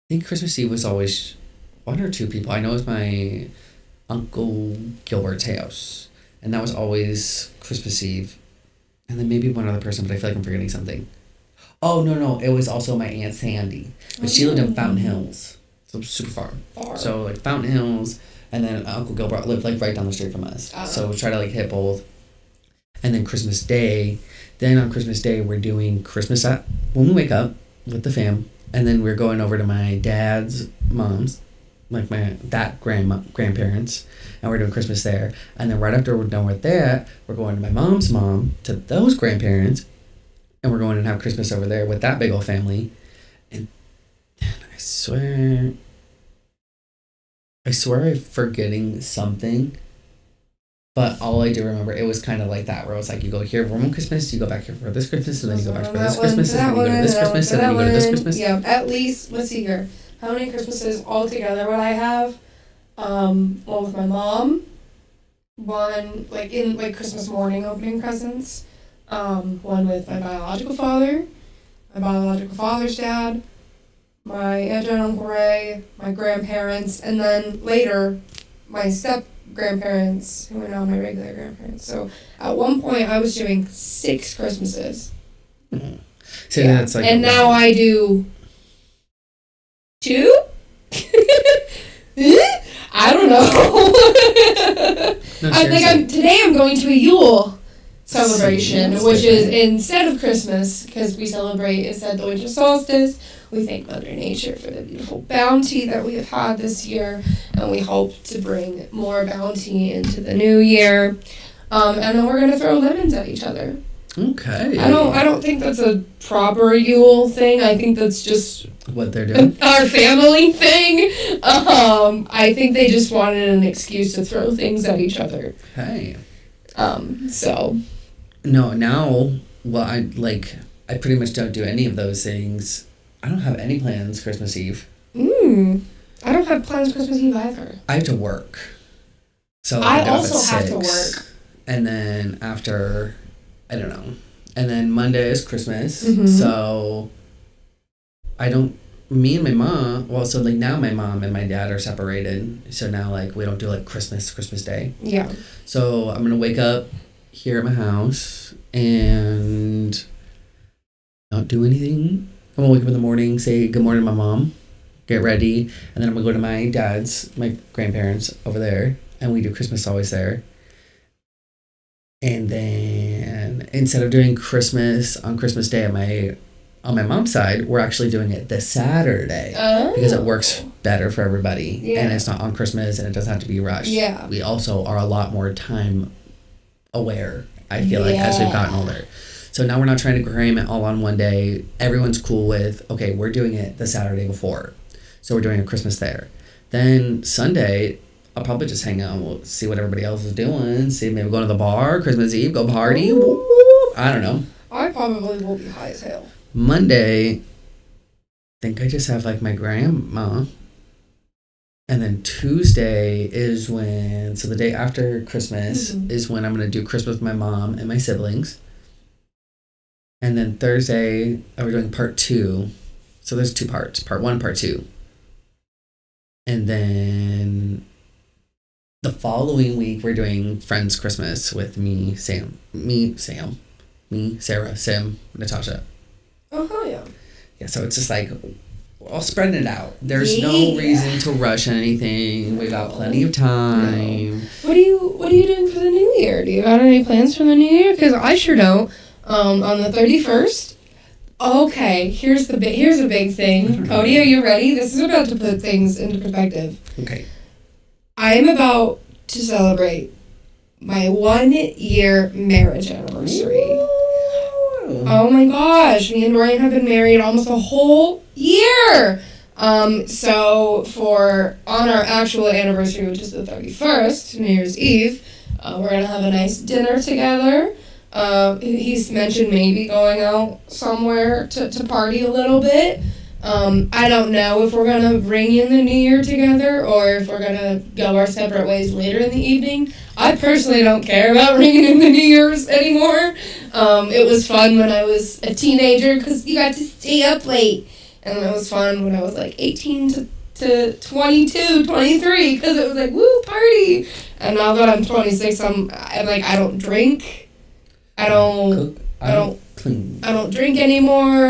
think Christmas Eve was always 1 or 2 people. I know it was my Uncle Gilbert's house. And that was always Christmas Eve. And then maybe one other person, but I feel like I'm forgetting something. Oh, no. It was also my Aunt Sandy. But she lived in Fountain Hills. So super far. So like Fountain Hills, and then Uncle Gilbert lived like right down the street from us. So we try to like hit both. And then Christmas Day. Then on Christmas Day, we're doing Christmas when we wake up with the fam. And then we're going over to my dad's mom's, like grandparents. And we're doing Christmas there. And then right after we're done with that, we're going to my mom's mom, to those grandparents. And we're going and have Christmas over there with that big old family. And then I swear I'm forgetting something. But all I do remember, it was kind of like that, where it was like, you go here for one Christmas, you go back here for this Christmas, and then you go back for this Christmas, and then you go to this Christmas, and then you go to this Christmas. Yeah, at least, let's see here. How many Christmases altogether would I have? One with my mom. One, like, in, like, Christmas morning opening presents. One with my biological father. My biological father's dad. My aunt and Uncle Ray. My grandparents. And then later, my step-grandparents, who are now my regular grandparents. So, at one point, I was doing 6 Christmases. Mm-hmm. So yeah. That's like and now I do 2? I don't know. No, today I'm going to a Yule celebration, which is instead of Christmas, because we celebrate instead the winter solstice. We thank Mother Nature for the beautiful bounty that we have had this year, and we hope to bring more bounty into the new year. And then we're gonna throw lemons at each other. Okay. I don't think that's a proper Yule thing. I think that's just what they're doing. Our family thing. I think they just wanted an excuse to throw things at each other. Hey. So. No, now, well, I pretty much don't do any of those things. I don't have any plans Christmas Eve. I don't have plans Christmas Eve either. I have to work. So I also have to work. And then after, I don't know. And then Monday is Christmas. Mm-hmm. So me and my mom, well, so like now my mom and my dad are separated. So now like we don't do like Christmas Day. Yeah. So I'm going to wake up here at my house and not do anything. I'm going to wake up in the morning, say good morning to my mom, get ready, and then I'm going to go to my grandparents over there, and we do Christmas always there. And then instead of doing Christmas on Christmas Day at my on my mom's side, we're actually doing it this Saturday because it works better for everybody, and it's not on Christmas, and it doesn't have to be rushed. Yeah. We also are a lot more time aware, I feel like, as we've gotten older. So now we're not trying to cram it all on one day. Everyone's cool with, okay, we're doing it the Saturday before. So we're doing a Christmas there. Then Sunday, I'll probably just hang out and we'll see what everybody else is doing. See, maybe go to the bar, Christmas Eve, go party. I don't know. I probably will be high as hell. Monday, I think I just have like my grandma. And then Tuesday is when, so the day after Christmas is when I'm going to do Christmas with my mom and my siblings. And then Thursday, we're doing part 2. So there's 2 parts, part 1, part 2. And then the following week, we're doing Friends Christmas with me, Sarah, Sim, Natasha. Oh, hell yeah. Yeah, so it's just like, I'll spread it out. There's no reason to rush anything. We got plenty of time. No. What are you doing for the new year? Do you got any plans for the new year? Because I sure don't. On the 31st. Okay, here's a big thing. Cody, are you ready? This is about to put things into perspective. Okay. I am about to celebrate my 1-year marriage anniversary. Oh my gosh, me and Dorian have been married almost a whole year. So on our actual anniversary, which is the 31st, New Year's Eve, we're gonna have a nice dinner together. He's mentioned maybe going out somewhere to party a little bit. I don't know if we're gonna ring in the new year together or if we're gonna go our separate ways later in the evening. I personally don't care about ringing in the New Year's anymore. It was fun when I was a teenager because you got to stay up late. And it was fun when I was like 18 to 22, 23 because it was like, woo, party. And now that I'm 26, I'm like, I don't drink. I don't drink anymore.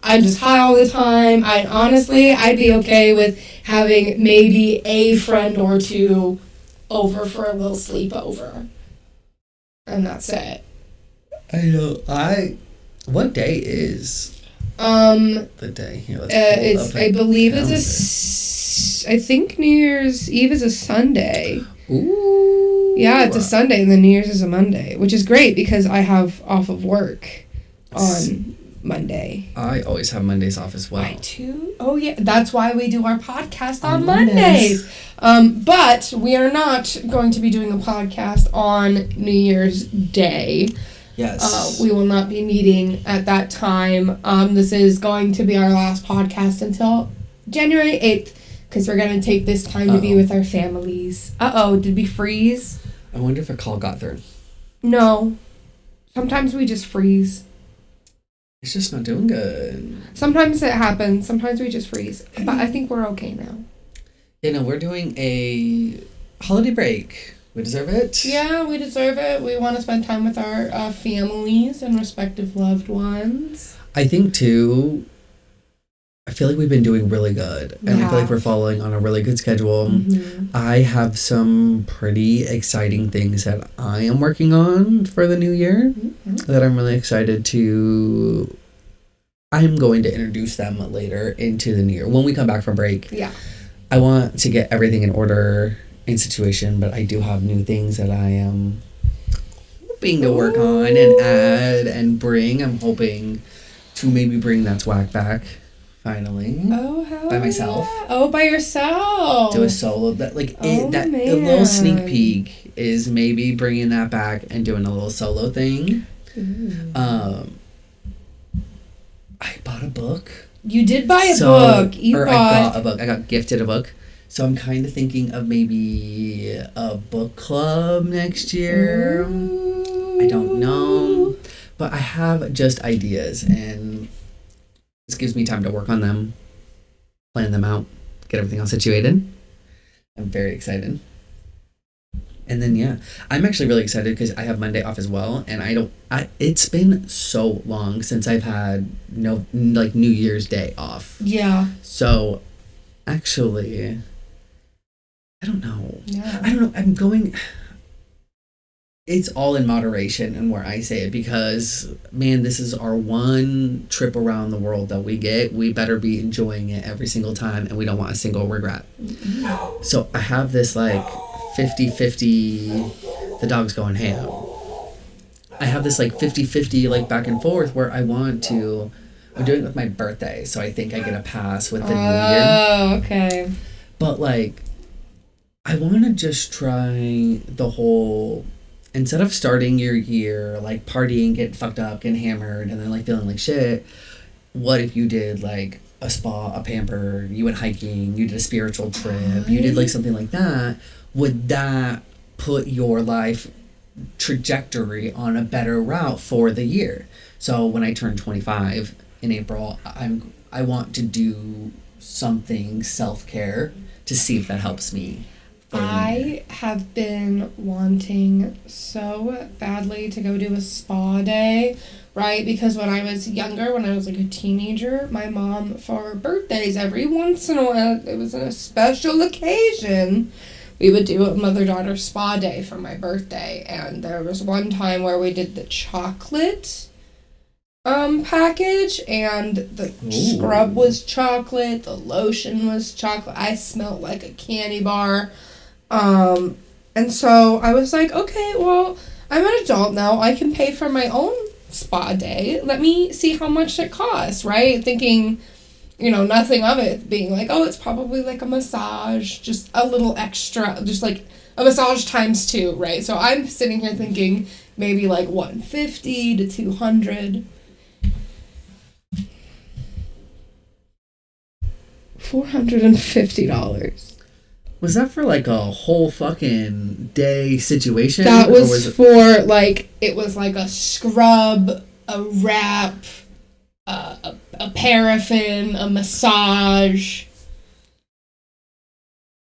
I'm just high all the time. I'd be okay with having maybe a friend or two over for a little sleepover. And that's it. I know. What day is the day? Here, I believe I think New Year's Eve is a Sunday. Ooh. Yeah, it's a Sunday and then New Year's is a Monday, which is great because I have off of work on Monday. I always have Mondays off as well. I too? Oh yeah, that's why we do our podcast on Mondays. But we are not going to be doing a podcast on New Year's Day. Yes. We will not be meeting at that time. This is going to be our last podcast until January 8th because we're going to take this time to be with our families. Did we freeze? I wonder if a call got through. No. Sometimes we just freeze. It's just not doing good. Sometimes it happens. Sometimes we just freeze. But I think we're okay now. We're doing a holiday break. We deserve it. Yeah, we deserve it. We want to spend time with our families and respective loved ones. I think, too, I feel like we've been doing really good. And I feel like we're following on a really good schedule. Mm-hmm. I have some pretty exciting things that I am working on for the new year that I'm really excited to... I'm going to introduce them later into the new year. When we come back from break, I want to get everything in order in situation, but I do have new things that I am hoping to work on and add and bring. I'm hoping to maybe bring That Swag back. Finally. Oh, hell by myself. Yeah. Oh, by yourself. Do a solo. A little sneak peek is maybe bringing that back and doing a little solo thing. I bought a book. You did buy a book. I got a book. I got gifted a book. So I'm kind of thinking of maybe a book club next year. Ooh. I don't know. But I have just ideas, and this gives me time to work on them, plan them out, get everything all situated. I'm very excited. And then, I'm actually really excited because I have Monday off as well. And it's been so long since I've had New Year's Day off. Yeah. So, actually, I don't know. Yeah. I don't know. I'm going... it's all in moderation and where I say it, because man, this is our one trip around the world that we get. We better be enjoying it every single time, and we don't want a single regret. So I have this like 50-50, the dog's going ham. I have this like 50-50 like back and forth where I'm doing it with my birthday, so I think I get a pass with the new year. Oh, okay. But like, I want to just try the whole, instead of starting your year like partying, getting fucked up, getting hammered, and then like feeling like shit, what if you did like a spa, a pamper, you went hiking, you did a spiritual trip, you did like something like that? Would that put your life trajectory on a better route for the year? So when I turn 25 in April, I want to do something self-care to see if that helps me. I have been wanting so badly to go do a spa day, right? Because when I was younger, when I was like a teenager, my mom, for birthdays, every once in a while, it was a special occasion, we would do a mother-daughter spa day for my birthday. And there was one time where we did the chocolate package, and the scrub was chocolate, the lotion was chocolate. I smelled like a candy bar. And so I was like, okay, well, I'm an adult now. I can pay for my own spa day. Let me see how much it costs, right? Thinking, nothing of it being like, oh, it's probably like a massage, just a little extra, just like a massage times 2, right? So I'm sitting here thinking maybe like $150 to $200. $450. Was that for like a whole fucking day situation? That was for like, it was like a scrub, a wrap, a paraffin, a massage,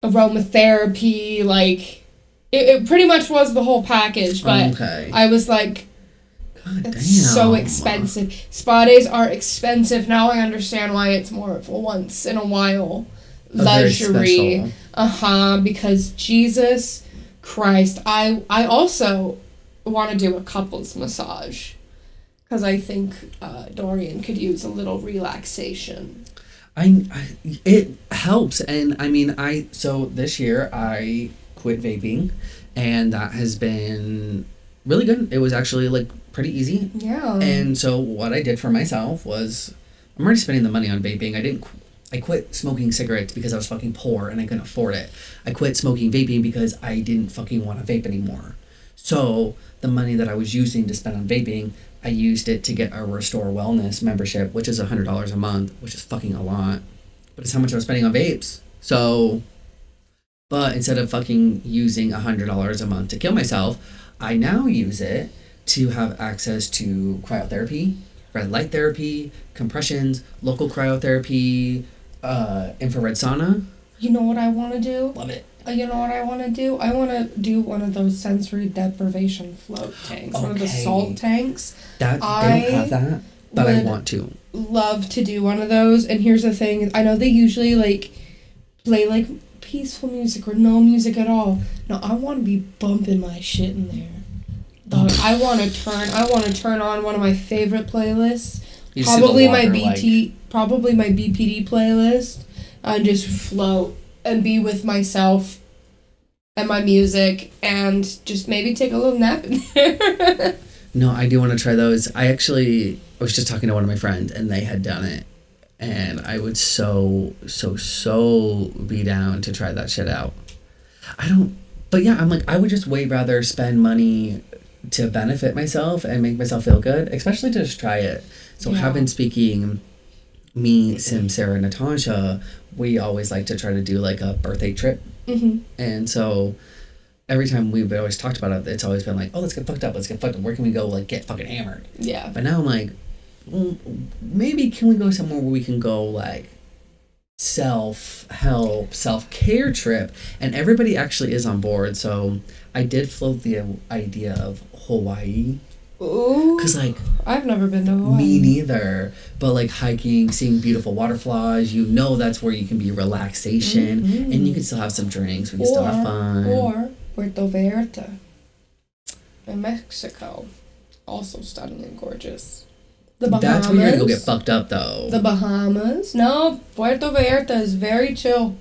aromatherapy, like it pretty much was the whole package. But okay. I was like, God it's damn. so expensive. Spa days are expensive. Now I understand why it's more of a once in a while luxury. Because Jesus Christ, I also want to do a couples massage, because I think Dorian could use a little relaxation. It helps, and I mean, so this year I quit vaping, and that has been really good. It was actually like pretty easy. Yeah. And so what I did for myself was, I'm already spending the money on vaping. I quit smoking cigarettes because I was fucking poor and I couldn't afford it. I quit smoking vaping because I didn't fucking want to vape anymore. So the money that I was using to spend on vaping, I used it to get a Restore Wellness membership, which is $100 a month, which is fucking a lot. But it's how much I was spending on vapes. So, but instead of fucking using $100 a month to kill myself, I now use it to have access to cryotherapy, red light therapy, compressions, local cryotherapy, infrared sauna. You know what I want to do? Love it. You know what I want to do? I want to do one of those sensory deprivation float tanks. Okay. One of the salt tanks. They don't have that, but I want to. Love to do one of those. And here's the thing. I know they usually like play like peaceful music or no music at all. No, I want to be bumping my shit in there. Dog, I want to turn on one of my favorite playlists. Probably my BPD playlist, and just float and be with myself and my music, and just maybe take a little nap in there. No, I do want to try those. I was just talking to one of my friends, and they had done it, and I would so be down to try that shit out. But yeah, I'm like, I would just way rather spend money to benefit myself and make myself feel good, especially to just try it. So yeah. I've been speaking, me, Sim, Sarah, Natasha, we always like to try to do like a birthday trip. Mm-hmm. And so every time we've always talked about it, it's always been like, oh, let's get fucked up. Where can we go like get fucking hammered? Yeah. But now I'm like, well, maybe can we go somewhere where we can go like self-help, self-care trip? And everybody actually is on board. So I did float the idea of Hawaii. Ooh. Because like, I've never been to Hawaii. Me neither. But like hiking, seeing beautiful waterfalls, that's where you can be relaxation. Mm-hmm. And you can still have some drinks. We can still have fun. Or Puerto Vallarta. in Mexico. Also stunning and gorgeous. The Bahamas. That's where you're gonna go get fucked up, though. The Bahamas. No, Puerto Vallarta is very chill.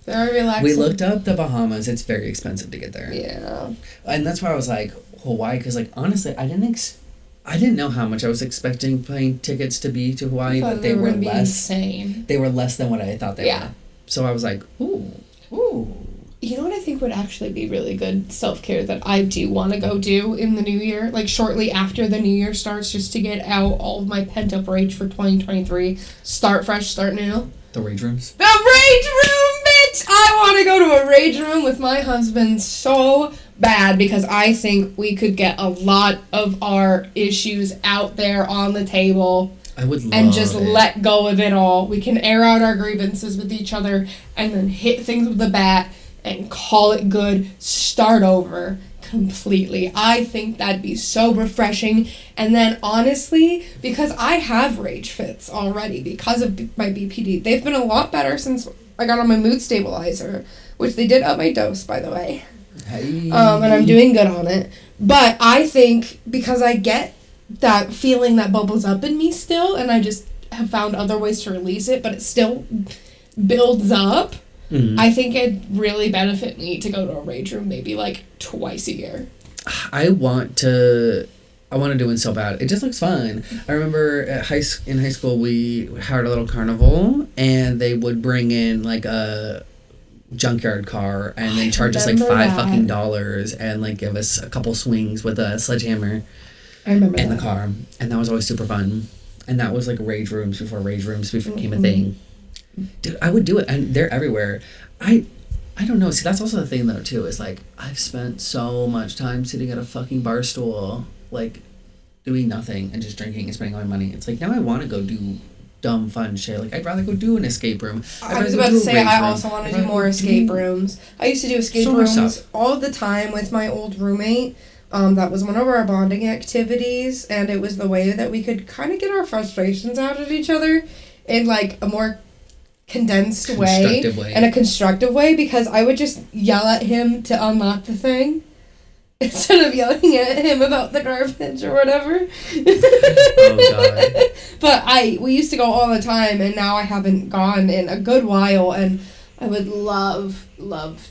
Very relaxing. We looked up the Bahamas. It's very expensive to get there. Yeah. And that's why I was like, Hawaii, because, like, honestly, I didn't know how much I was expecting plane tickets to be to Hawaii, but they were less. Insane. They were less than what I thought they were. So I was like, ooh. You know what I think would actually be really good self-care that I do want to go do in the new year? Like, shortly after the new year starts, just to get out all of my pent-up rage for 2023. Start fresh, start new. The rage rooms? The rage room, bitch! I want to go to a rage room with my husband so bad because I think we could get a lot of our issues out there on the table. I would love and just it. let go of it all. We can air out our grievances with each other and then hit things with the bat and call it good, start over completely. I think that'd be so refreshing. And then honestly, because I have rage fits already because of my BPD, they've been a lot better since I got on my mood stabilizer, which they did up my dose, by the way. Hey. And I'm doing good on it. But I think because I get that feeling that bubbles up in me still, and I just have found other ways to release it, but it still builds up. Mm-hmm. I think it'd really benefit me to go to a rage room maybe like twice a year. I want to do it so bad. It just looks fun. I remember in high school we had a little carnival and they would bring in like a junkyard car and then charge us like $5 and like give us a couple swings with a sledgehammer. I remember in the car, and that was always super fun. And that was like rage rooms before became a thing. Dude, I would do it, and they're everywhere. I don't know. See, that's also the thing though too. Is like I've spent so much time sitting at a fucking bar stool, like doing nothing and just drinking and spending all my money. It's like now I want to go do dumb fun shit. Like I'd rather go do an escape room. I was about to say I also want to do more escape rooms. I used to do escape rooms all the time with my old roommate. That was one of our bonding activities, and it was the way that we could kind of get our frustrations out at each other in like a more condensed way and a constructive way, because I would just yell at him to unlock the thing instead of yelling at him about the garbage or whatever. Oh God. But we used to go all the time, and now I haven't gone in a good while, and I would love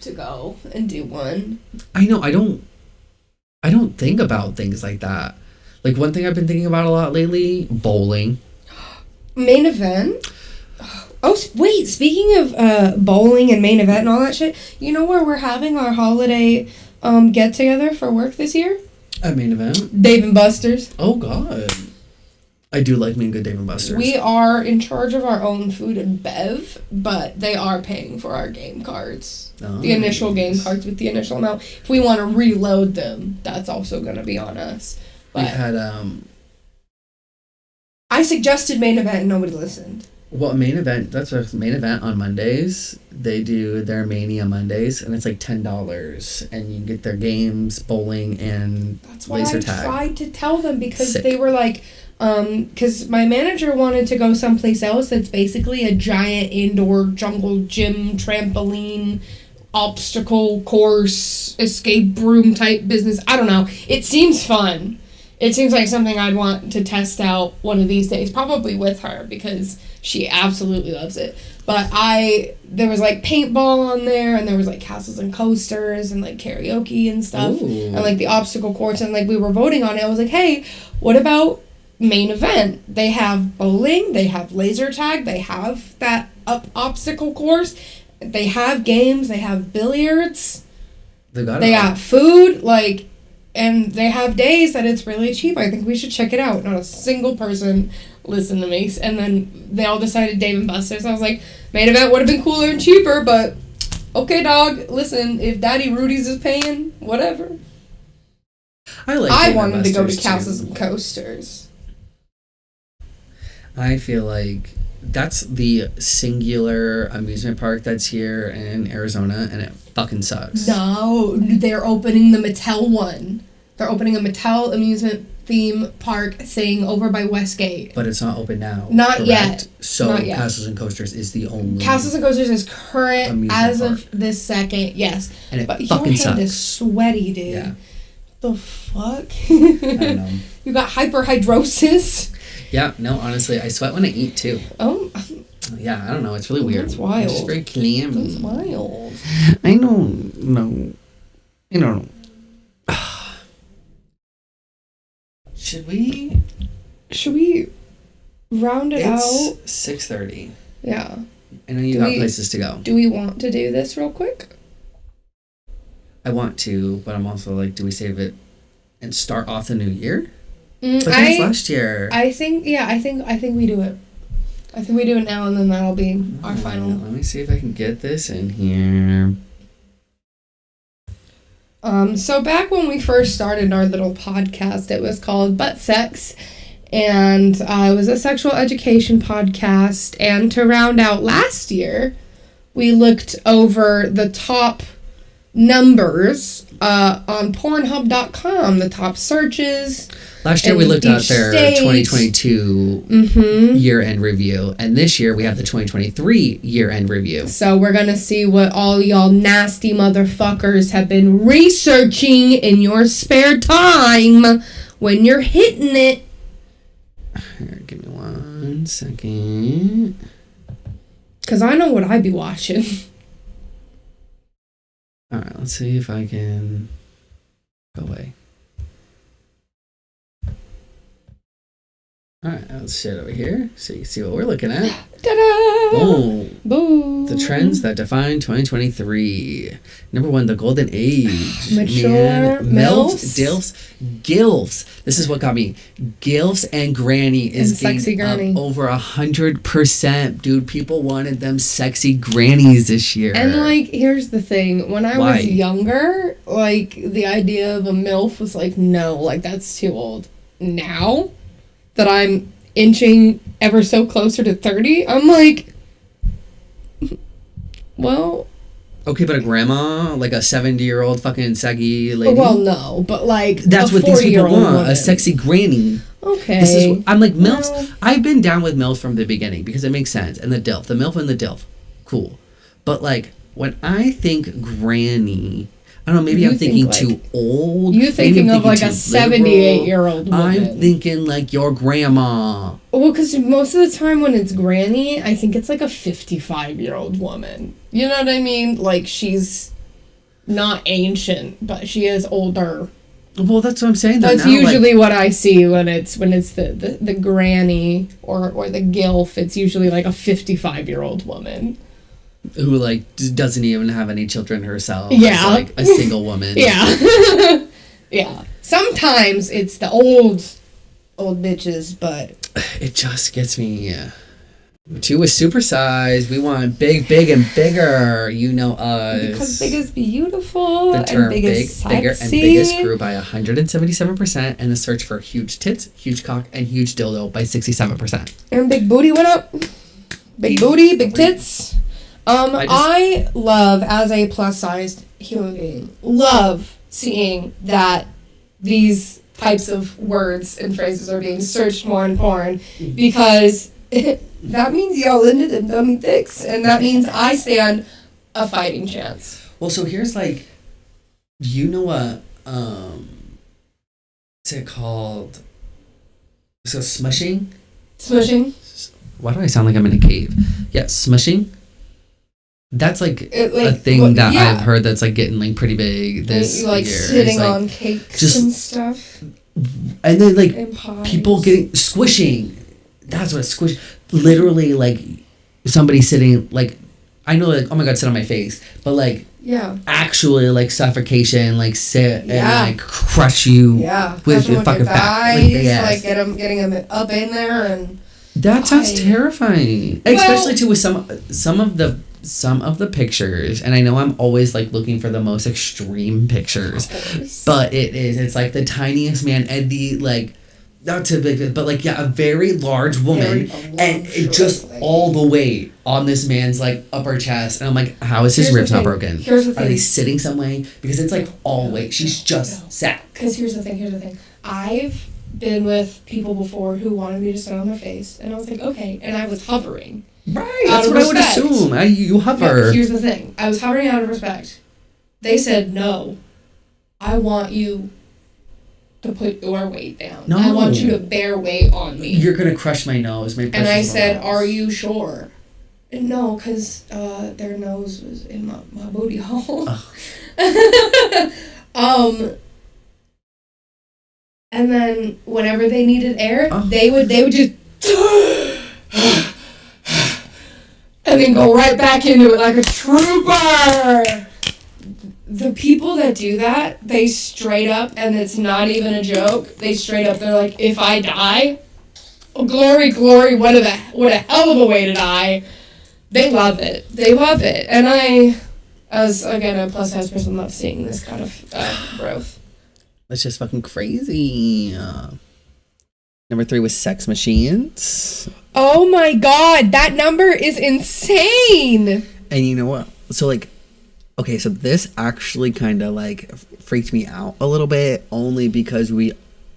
to go and do one. I know, I don't think about things like that. Like one thing I've been thinking about a lot lately, bowling. Main event? Oh, wait, speaking of bowling and main event and all that shit, you know where we're having our holiday get-together for work this year? A main event? Dave & Buster's. Oh, God. I do like me a good Dave & Buster's. We are in charge of our own food and bev, but they are paying for our game cards. Nice. The initial game cards with the initial amount. If we want to reload them, that's also going to be on us. But we had, I suggested main event and nobody listened. Well, main event, that's a main event on Mondays. They do their Mania Mondays, and it's like $10. And you get their games, bowling, and that's laser tag. That's what I tried to tell them, because they were like, because my manager wanted to go someplace else that's basically a giant indoor jungle gym, trampoline, obstacle course, escape room type business. I don't know. It seems fun. It seems like something I'd want to test out one of these days, probably with her, because she absolutely loves it. But there was like paintball on there, and there was like castles and coasters and like karaoke and stuff. Ooh. And like the obstacle course, and like we were voting on it. I was like, hey, what about main event? They have bowling, they have laser tag, they have that obstacle course, they have games, they have billiards, they got food, like, and they have days that it's really cheap. I think we should check it out. Not a single person listened to me. And then they all decided Dave & Buster's. I was like, main event would have been cooler and cheaper, but okay, dog, listen, if Daddy Rudy's is paying, whatever. I wanted to go to Castles and Coasters. I feel like that's the singular amusement park that's here in Arizona, and it fucking sucks. No, they're opening the Mattel one. They're opening a Mattel amusement theme park thing over by Westgate. But it's not open now. Not correct? Yet. So not yet. Castles and Coasters is the only. Castles and Coasters is current as of this second, yes. And it but fucking your hand sucks. is sweaty, dude. Yeah. The fuck? I don't know. You got hyperhidrosis? Yeah, no, honestly, I sweat when I eat too. Oh. Yeah, I don't know. It's really weird. That's wild. It's just very clammy. That's wild. I don't know. I don't know. Should we round it out? It's 6:30. Yeah. I know you got places to go. Do we want to do this real quick? I want to, but I'm also like, do we save it and start off the new year? But that's last year. I think we do it. I think we do it now, and then that'll be our final. Let me see if I can get this in here. So back when we first started our little podcast, it was called Butt Sex, and it was a sexual education podcast. And to round out last year, we looked over the top numbers on Pornhub.com, the top searches. Last year we looked at their 2022 year-end review, and this year we have the 2023 year-end review. So we're going to see what all y'all nasty motherfuckers have been researching in your spare time when you're hitting it. Here, give me 1 second. Because I know what I be watching. Alright, let's see if I can go away. Alright, let's share it over here so you can see what we're looking at. Ta-da! Boom. Boom. The trends that define 2023. Number 1, the golden age. Mature MILFs. DILFs, GILFs. This is what got me. GILFs and Granny is sexy granny. up over 100%. Dude, people wanted them sexy grannies this year. And, like, here's the thing. When I was younger, like, the idea of a MILF was like, no, like, that's too old. Now that I'm inching ever so closer to 30, I'm like, well... Okay, but a grandma, like a 70-year-old fucking saggy lady? Well, no, but like that's what these people want, woman. A sexy granny. Okay. I'm like, MILFs, I've been down with MILFs from the beginning because it makes sense. And the MILF and the DILF, cool. But like, when I think granny... I don't know, maybe I'm thinking too old. You're thinking of like a 78-year-old woman. I'm thinking like your grandma. Well, because most of the time when it's granny, I think it's like a 55-year-old woman. You know what I mean? Like, she's not ancient, but she is older. Well, that's what I'm saying. That's usually what I see when it's the granny or the gilf. It's usually like a 55-year-old woman. Who, like, doesn't even have any children herself. Yeah. It's like a single woman. Yeah. Yeah. Sometimes it's the old bitches, but... It just gets me... Two is supersized. We want big, and bigger. You know us. Because big is beautiful. The term and big is sexy. bigger, and biggest grew by 177%, and the search for huge tits, huge cock, and huge dildo by 67%. And big booty went up. Big booty, big tits. I love, as a plus-sized human being, love seeing that these types of words and phrases are being searched more in porn, because that means y'all into them dummy dicks, and that means I stand a fighting chance. Well, so here's like, you know what, what's it called? So smushing? Smushing? Why do I sound like I'm in a cave? Yeah, smushing. That's like a thing that I've heard that's like getting like pretty big this like year. Sitting like, on cakes and stuff. And then like people getting squishing. That's what squish. Literally like somebody sitting like, I know like, oh my God, sit on my face. But like actually like suffocation, like sit and like crush you with your fucking back. Like getting them up in there and. That sounds terrifying. Well, especially too with some of the pictures, and I know I'm always like looking for the most extreme pictures, but it's like the tiniest man and the like, not too big, but like a very large woman, and it just all the weight on this man's like upper chest, and I'm like, how is his ribs not broken? Here's the thing. Are they sitting some way? Because it's like all weight. She's just sat. Because here's the thing. I've been with people before who wanted me to sit on their face, and I was like, okay, and I was hovering. Right, that's what I would assume. You hover. But here's the thing. I was hovering out of respect. They said, no, I want you to put your weight down. No. I want you to bear weight on me. You're gonna crush my nose. And I said, are you sure? No, because their nose was in my booty hole. And then whenever they needed air, they would just and then go right back into it like a trooper. The people that do that, they straight up, and it's not even a joke, they're like, if I die, glory, what a hell of a way to die. They love it. And I, as, again, a plus-size person, love seeing this kind of growth. That's just fucking crazy. Number 3 was sex machines. Oh my god, that number is insane! And you know what? So, like, okay, so this actually kind of, like, freaked me out a little bit, only because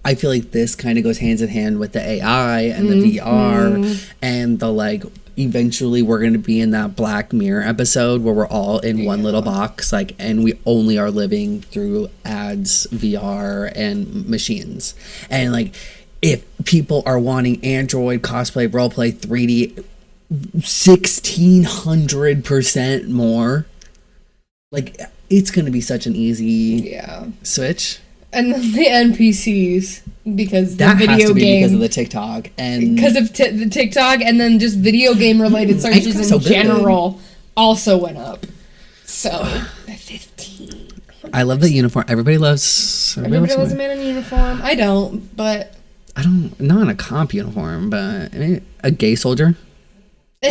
I feel like this kind of goes hands in hand with the AI and the VR and the, like, eventually we're going to be in that Black Mirror episode where we're all in one little box, like, and we only are living through ads, VR, and machines. And, like, if people are wanting Android, cosplay, roleplay, 3D, 1,600% more, like, it's going to be such an easy switch. And then the NPCs, because that the video has to be game, because of the TikTok and because of the TikTok, and then just video game related searches in general also went up. So the 15. I love the uniform. Everybody loves a man in uniform. I don't, but not in a comp uniform, but I mean, a gay soldier.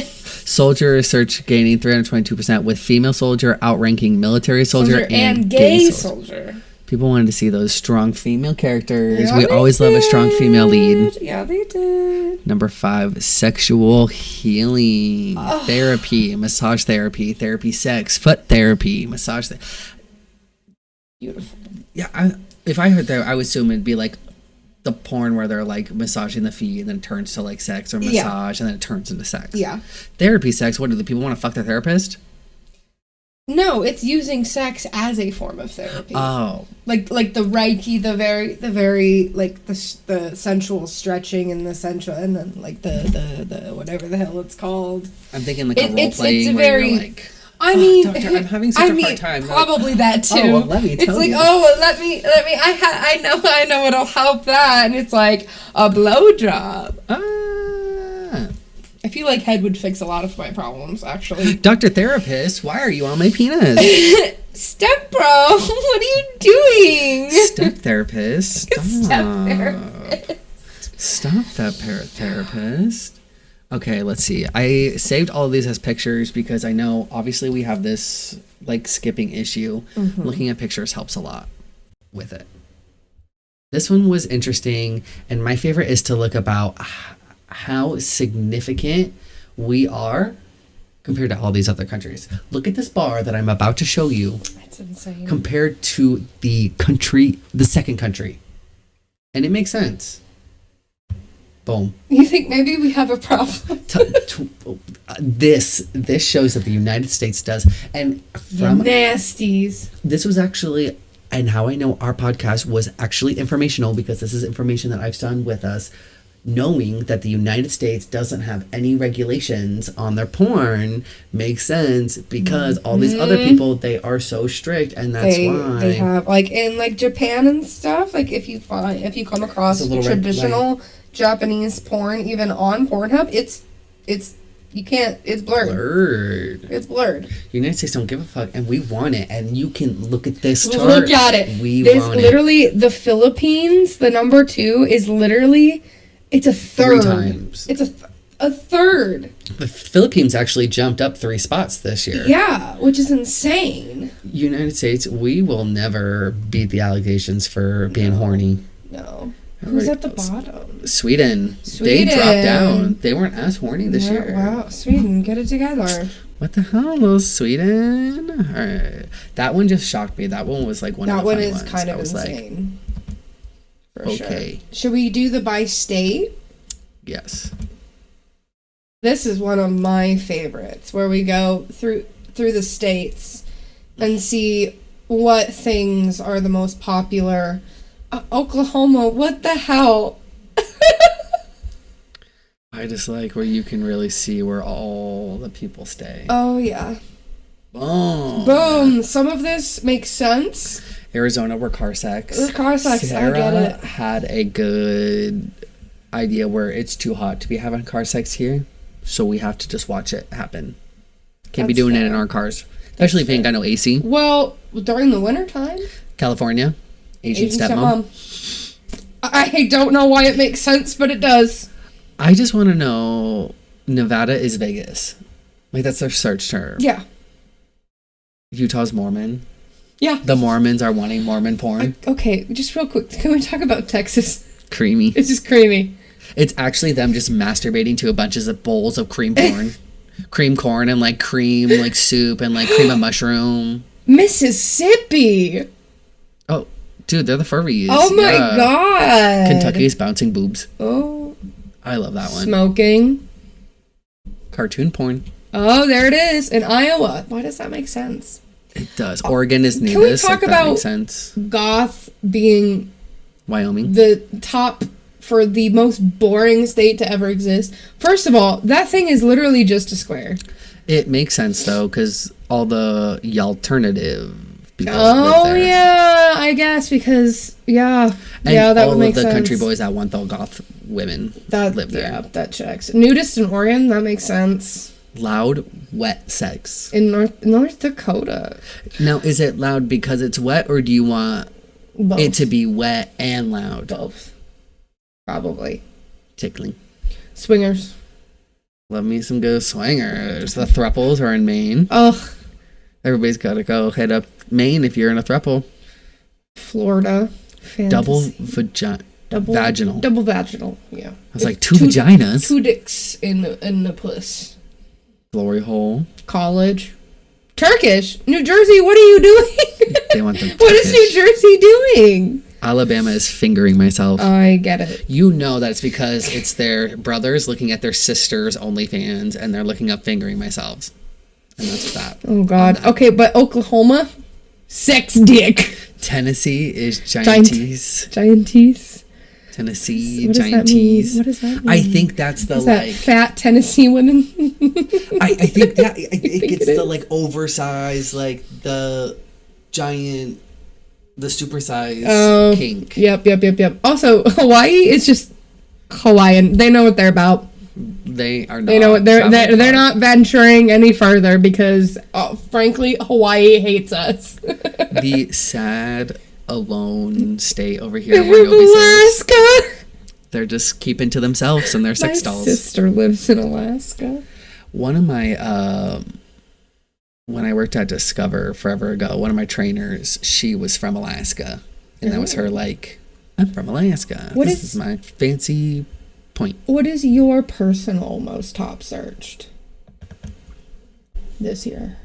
Soldier search gaining 322%, with female soldier outranking military soldier and gay soldier. People wanted to see those strong female characters. Yeah, we always love a strong female lead. Yeah, they did. Number 5, sexual healing, therapy, massage therapy, therapy sex, foot therapy, massage. Beautiful. Yeah, if I heard that, I would assume it'd be like the porn where they're like massaging the feet and then it turns to like sex, or massage and then it turns into sex. Yeah. Therapy sex. What do the people want to fuck their therapist? No, it's using sex as a form of therapy. Oh, like the Reiki, the very like the sensual stretching and the sensual, and then like the whatever the hell it's called. I'm thinking like a role playing it's where very, you're like, I mean, doctor, I'm having such a hard time. Probably that too. Oh, well, let me tell it's like, you. oh, well, let me. I know it'll help that, and it's like a blowjob. I feel like head would fix a lot of my problems, actually. Dr. Therapist, why are you on my penis? Step bro, what are you doing? Step therapist. Stop. Step therapist. Stop that therapist. Okay, let's see. I saved all of these as pictures because I know obviously we have this like skipping issue. Mm-hmm. Looking at pictures helps a lot with it. This one was interesting, and my favorite is to look about how significant we are compared to all these other countries. Look at this bar that I'm about to show you. That's insane. Compared to the second country. And it makes sense. Boom. You think maybe we have a problem? This shows that the United States does. And from nasties. This was actually, and how I know our podcast was actually informational, because this is information that I've done with us. Knowing that the United States doesn't have any regulations on their porn makes sense, because all these other people, they are so strict, and that's why they have, like in like Japan and stuff, like if you come across traditional Japanese porn, even on Pornhub, it's you can't, it's blurred. It's blurred. United States don't give a fuck, and we want it. And you can look at this chart. Look at it. There's literally the Philippines. The number 2 is literally. It's a third. 3 times. It's a third. The Philippines actually jumped up 3 spots this year. Yeah, which is insane. United States, we will never beat the allegations for being horny. No. Who's at the bottom? Sweden. They dropped down. They weren't as horny this year. Wow, Sweden, get it together. What the hell, little Sweden? All right. That one just shocked me. That one was like one of the funny ones. That one is kind of insane. Okay. Sure. Should we do the by state? Yes. This is one of my favorites, where we go through the states and see what things are the most popular Oklahoma, what the hell? I just like where you can really see where all the people stay. Oh, yeah. Boom. Boom. Some of this makes sense. Arizona were car sex. Car sex, Sarah I get it. had a good idea where it's too hot to be having car sex here, so we have to just watch it happen. Can't be doing it in our cars. Especially if you ain't got no AC. Well, during the wintertime. California. Asian stepmom. I don't know why it makes sense, but it does. I just want to know, Nevada is Vegas. Like, that's their search term. Yeah. Utah's Mormon. Yeah. The Mormons are wanting Mormon porn. Okay, just real quick. Can we talk about Texas? Creamy. It's just creamy. It's actually them just masturbating to a bunch of bowls of cream corn. Cream corn and, like, cream, like, soup and, like, cream of mushroom. Mississippi. Oh, dude, they're the furries. Oh, my God. Kentucky's bouncing boobs. Oh. I love that one. Smoking. Cartoon porn. Oh, there it is. In Iowa. Why does that make sense? It does. Oregon is nudist. Can we talk about that makes sense. goth being Wyoming? the top for the most boring state to ever exist? First of all, that thing is literally just a square. It makes sense, though, because all the alternative people live there. Yeah, I guess, because, that would make sense. all of the country boys that want the goth women live there. Yeah, that checks. Nudist in Oregon, that makes sense. Loud, wet sex. In North Dakota. Now, is it loud because it's wet, or do you want Both. it to be wet and loud? Both. Probably. Tickling. Swingers. Love me some good swingers. The thruples are in Maine. Ugh. Everybody's got to go hit up Maine if you're in a thruple. Florida. Fantasy. Double vaginal. Double vaginal, yeah. I was like, two vaginas. Two dicks in the puss. Glory hole. College. Turkish. New Jersey, what are you doing? They want them Turkish. What is New Jersey doing? Alabama is fingering myself. I get it. You know that's because it's their brothers looking at their sisters' OnlyFans, and they're looking up fingering myself. And that's that. Oh, God. Okay, but Oklahoma? Sex dick. Tennessee is giantees. Giantees. Tennessee, What giantees. What does that mean? I think that's the, is that like... fat Tennessee women? I think that... It gets the, like, oversized, like, the giant... The supersized kink. Yep. Also, Hawaii is just Hawaiian. They know what they're about. They are not. They know what they're not venturing any further because, frankly, Hawaii hates us. The sad, alone state over here where nobody Alaska. says. They're just keeping to themselves and their sex dolls. My sister lives in Alaska. One of my when I worked at Discover forever ago, one of my trainers, she was from Alaska. And that was her, like, I'm from Alaska. This is my fancy point. What is your personal most top searched this year?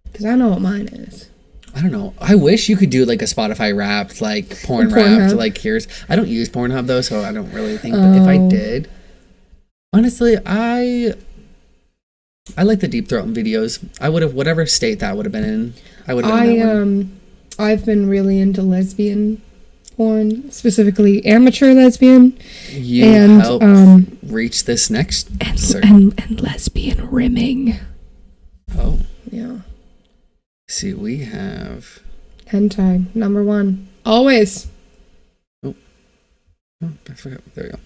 Because I know what mine is. I don't know. I wish you could do, like, a Spotify Wrapped, like, porn Wrapped. Like, here's... I don't use Pornhub, though, so I don't really think... But if I did... Honestly, I like the deep throating videos. I would have, whatever state that would have been in, I would have been in that one. I've been really into lesbian porn, specifically amateur lesbian. You help reach this next and lesbian rimming. Oh. Yeah. See, we have... Hentai, #1. Always. Oh, I forgot. There we go.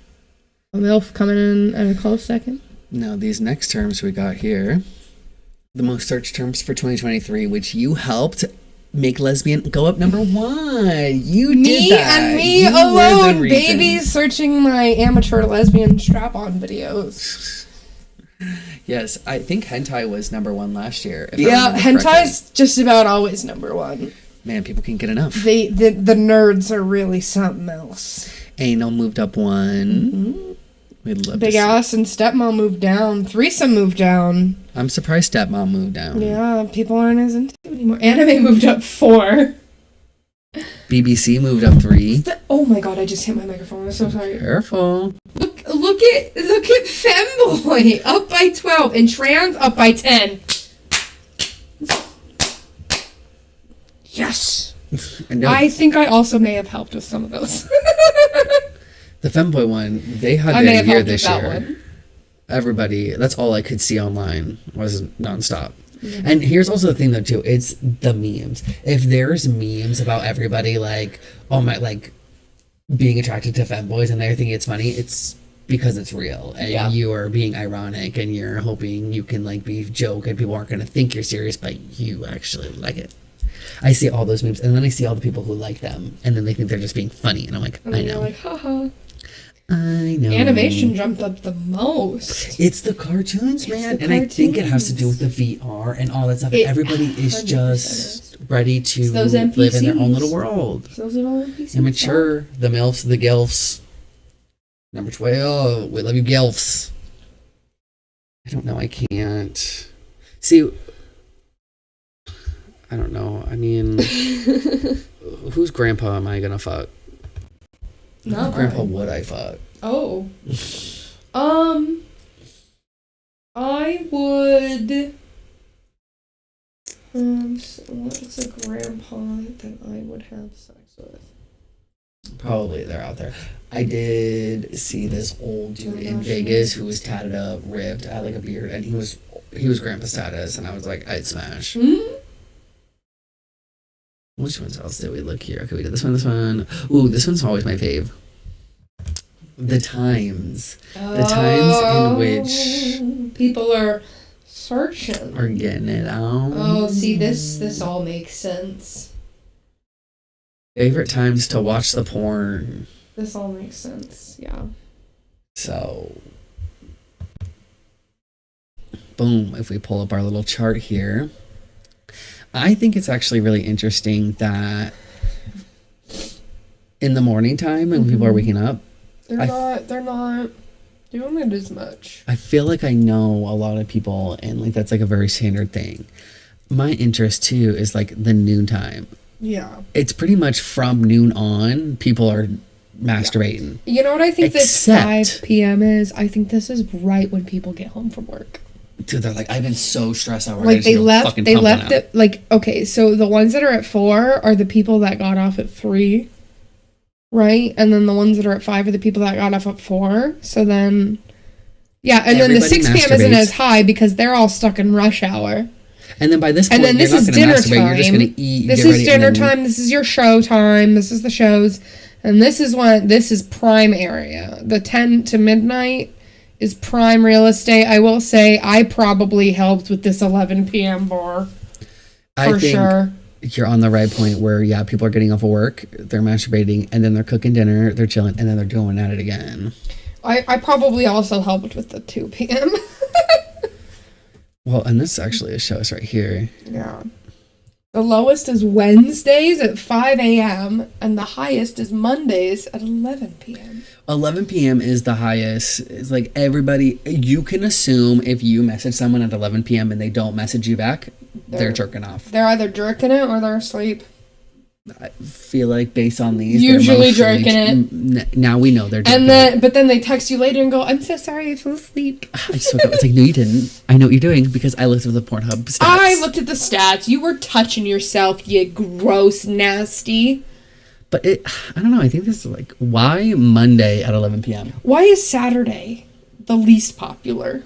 A MILF coming in at a close second. Now, these next terms we got here, the most searched terms for 2023, which you helped make lesbian go up #1. You did that. And me alone, babies searching my amateur lesbian strap-on videos. Yes, I think hentai was #1 last year. Yeah, hentai's just about always #1. Man, people can't get enough. The nerds are really something else. Anal moved up 1. Mm-hmm. We'd love Big Ass and Stepmom moved down. Threesome moved down. I'm surprised Stepmom moved down. Yeah, people aren't as into it anymore. Anime moved up 4. BBC moved up 3. Oh my god, I just hit my microphone. I'm so sorry. Careful. Look at Femboy up by 12 and Trans up by 10. Yes. No, I think I also may have helped with some of those. the femboy one, they had I may their have year helped with this that year. one. Everybody, that's all I could see online was nonstop. And here's also the thing though too, it's the memes. If there's memes about everybody like, oh my, like being attracted to femboys and they think it's funny, it's because it's real and you are being ironic and you're hoping you can like be joke and people aren't going to think you're serious, but you actually like it. I see all those memes and then I see all the people who like them and then they think they're just being funny and I'm like, And I then know. You're like, haha. I know. Animation jumped up the most. It's the cartoons, man. the And I think it has to do with the VR and all that stuff. It Everybody is 100% just ready to those live in their own NPCs. little world. Those are all NPCs. Immature, the MILFs, the GILFs. Number 12, we love you, GILFs. I don't know, I can't. See, I don't know. I mean, whose grandpa am I gonna fuck? Not Whose grandpa mine. would I fuck? Oh. I would. What's a grandpa that I would have sex with? Probably they're out there. I did see this old dude in Vegas who was tatted up, ripped, had like a beard, and he was grandpa status, and I was like, I'd smash. Which ones else did we look here? Okay, we did this one. Ooh, this one's always my fave. The times. The times in which people are searching. are getting it out. Oh, see, this all makes sense. Favorite times to watch the porn. This all makes sense, yeah. So, boom, if we pull up our little chart here, I think it's actually really interesting that in the morning time when people are waking up, They're not doing it as much. I feel like I know a lot of people and like that's like a very standard thing. My interest too is like the noontime. Yeah. It's pretty much from noon on, people are masturbating. You know what I think Except- this 5 p.m. is? I think this is right when people get home from work. Dude, they're like, I've been so stressed out. Like they left it like, okay, so the ones that are at 4 are the people that got off at 3, right? And then the ones that are at 5 are the people that got off at 4. So then, yeah, and then the Everybody 6 p.m. isn't masturbates. as high because they're all stuck in rush hour. And then by this point, And then this you're is not going dinner to masturbate. You're just time. going to eat. This get is ready, dinner and then- time. This is your show time. This is the shows. And this is prime area. The 10 to midnight is prime real estate. I will say I probably helped with this 11 p.m. bar. For sure. You're on the right point where, yeah, people are getting off of work, they're masturbating, and then they're cooking dinner, they're chilling, and then they're going at it again. I probably also helped with the 2 p.m. Well, and this actually shows right here. Yeah. The lowest is Wednesdays at 5 a.m. and the highest is Mondays at 11 p.m. 11 p.m. is the highest. It's like everybody, you can assume if you message someone at 11 p.m. and they don't message you back, they're jerking off. They're either jerking it or they're asleep. I feel like based on these, Usually they're mostly- jerking it. Now we know they're jerking But then they text you later and go, I'm so sorry, I fell asleep. I just woke up. It's like, no, you didn't. I know what you're doing because I looked at the Pornhub stats. I looked at the stats. You were touching yourself, you gross, nasty. But I don't know. I think this is like, why Monday at 11 p.m.? Why is Saturday the least popular?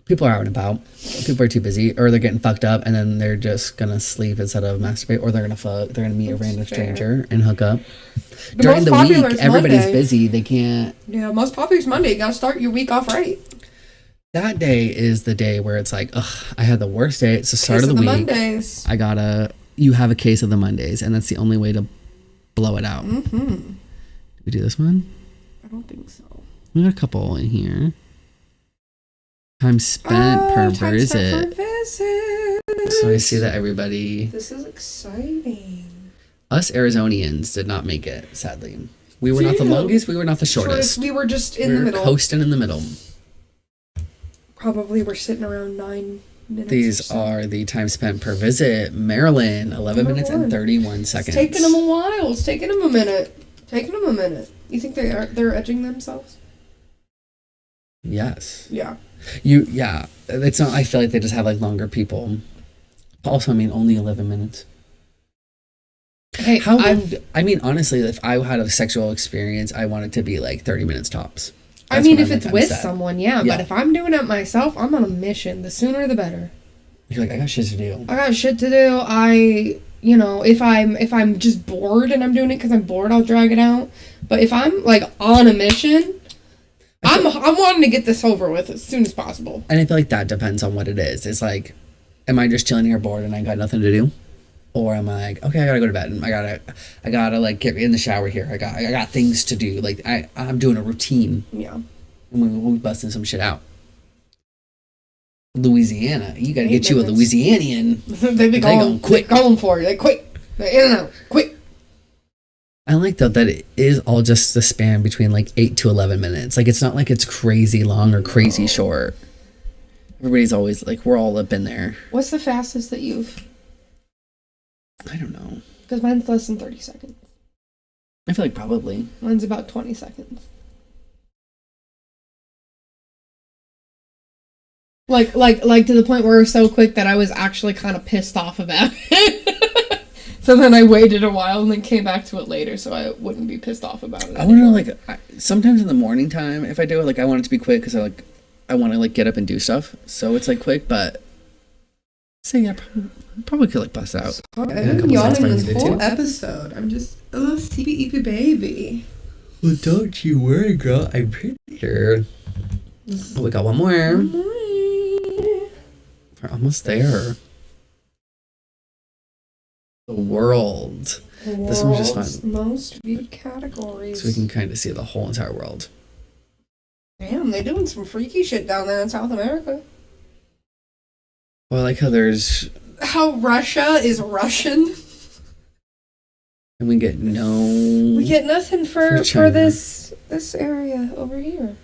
People are out and about. People are too busy, or they're getting fucked up, and then they're just gonna sleep instead of masturbate, or they're gonna fuck. They're gonna meet a random stranger and hook up. During the week, everybody's busy. They can't. Yeah, most popular is Monday. You gotta start your week off right. That day is the day where it's like, ugh, I had the worst day. It's the start of the week. Mondays. You have a case of the Mondays, and that's the only way to blow it out. Mm-hmm. Did we do this one? I don't think so. We got a couple in here. Time spent per visit. So I see that everybody, This is exciting. us Arizonians, did not make it, sadly. We were not the longest, we were not the shortest. We were just in We the were middle. coasting in the middle. Probably we're sitting around 9 minutes. These are the time spent per visit. Maryland, 11 Number minutes one. and 31 seconds. It's taking them a while. It's taking them a minute. You think they're edging themselves? Yes. Yeah. Yeah. It's not, I feel like they just have like longer people. Also, I mean, only 11 minutes. Hey, How long? I mean, honestly, if I had a sexual experience, I want it to be like 30 minutes tops. I mean, if it's with someone, yeah. But if I'm doing it myself, I'm on a mission. The sooner, the better. You're like, I got shit to do. I got shit to do. You know, if I'm just bored and I'm doing it because I'm bored, I'll drag it out. But if I'm like on a mission, I'm wanting to get this over with as soon as possible. And I feel like that depends on what it is. It's like, am I just chilling here bored and I got nothing to do? Or am I like, okay, I gotta go to bed and I gotta like get in the shower here. I got things to do. Like I'm doing a routine. Yeah. And we're busting some shit out. Louisiana, you gotta get you a Louisianian. They going quick. They're going for it. Like quick. They're in and out. Quick. I like though that it is all just the span between like 8 to 11 minutes. Like it's not like it's crazy long or crazy short. Everybody's always like, we're all up in there. What's the fastest that you've? I don't know. Because mine's less than 30 seconds. I feel like probably. Mine's about 20 seconds. Like to the point where it was so quick that I was actually kind of pissed off about it. So then I waited a while and then came back to it later so I wouldn't be pissed off about it. I want to know, like, sometimes in the morning time, if I do it, like, I want it to be quick because I want to, like, get up and do stuff. So it's, like, quick, but say, yeah, probably could, like, bust out. I've been yawning this whole episode. I'm just a little sleepy baby. Well, don't you worry, girl. I'm pretty sure. Oh, we got one more. We're almost there. The world. This one's just fun. Most viewed categories. So we can kind of see the whole entire world. Damn, they're doing some freaky shit down there in South America. Well, I like how Russia is Russian. And we get We get nothing for this area over here.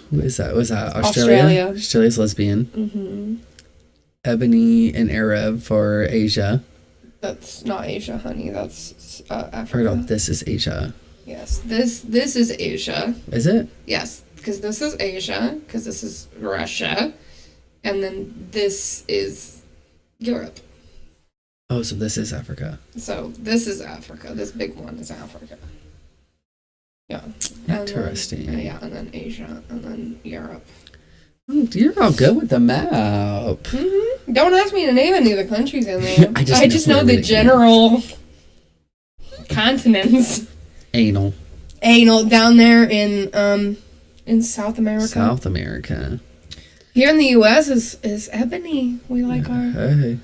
Who is that? Was that Australia? Australia's lesbian. Mm-hmm. Ebony and Arab for Asia. That's not Asia, honey. That's Africa. Pardon, this is Asia. Yes, this is Asia. Is it? Yes, because this is Asia, because this is Russia, and then this is Europe. Oh, so this is Africa. So this is Africa. This big one is Africa. Yeah. Interesting. And then Asia, and then Europe. You're all good with the map. Mm-hmm. Don't ask me to name any of the countries in there. I just know the general continents. Anal down there in South America. South America. Here in the U.S. is ebony. We like our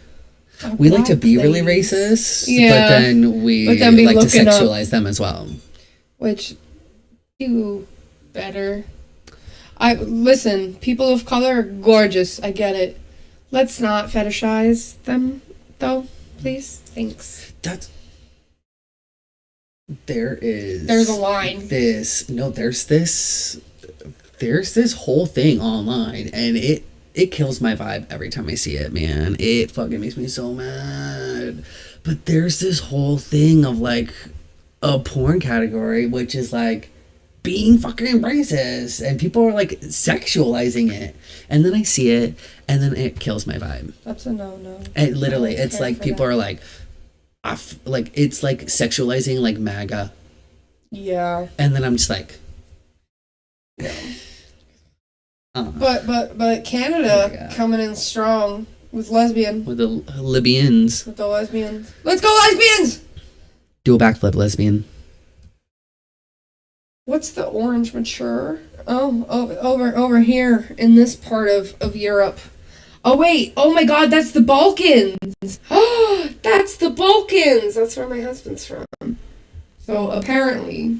we like to be really racist, yeah, but then we like to sexualize them as well. Which do better. Listen, people of color are gorgeous. I get it. Let's not fetishize them, though, please. Thanks. There's a line. There's this whole thing online, and it kills my vibe every time I see it, man. It fucking makes me so mad. But there's this whole thing of like a porn category, which is like being fucking racist, and people are like sexualizing it, and then I see it, and then it kills my vibe. That's a no. And literally, it's like people are like, it's like sexualizing like MAGA. Yeah. And then I'm just like, yeah. But Canada coming in strong with lesbian. With the Libyans. With the lesbians. Let's go lesbians! Do a backflip, lesbian. What's the orange mature? Oh, over here in this part of Europe. Oh wait! Oh my God! That's the Balkans. Oh, that's the Balkans. That's where my husband's from. So apparently,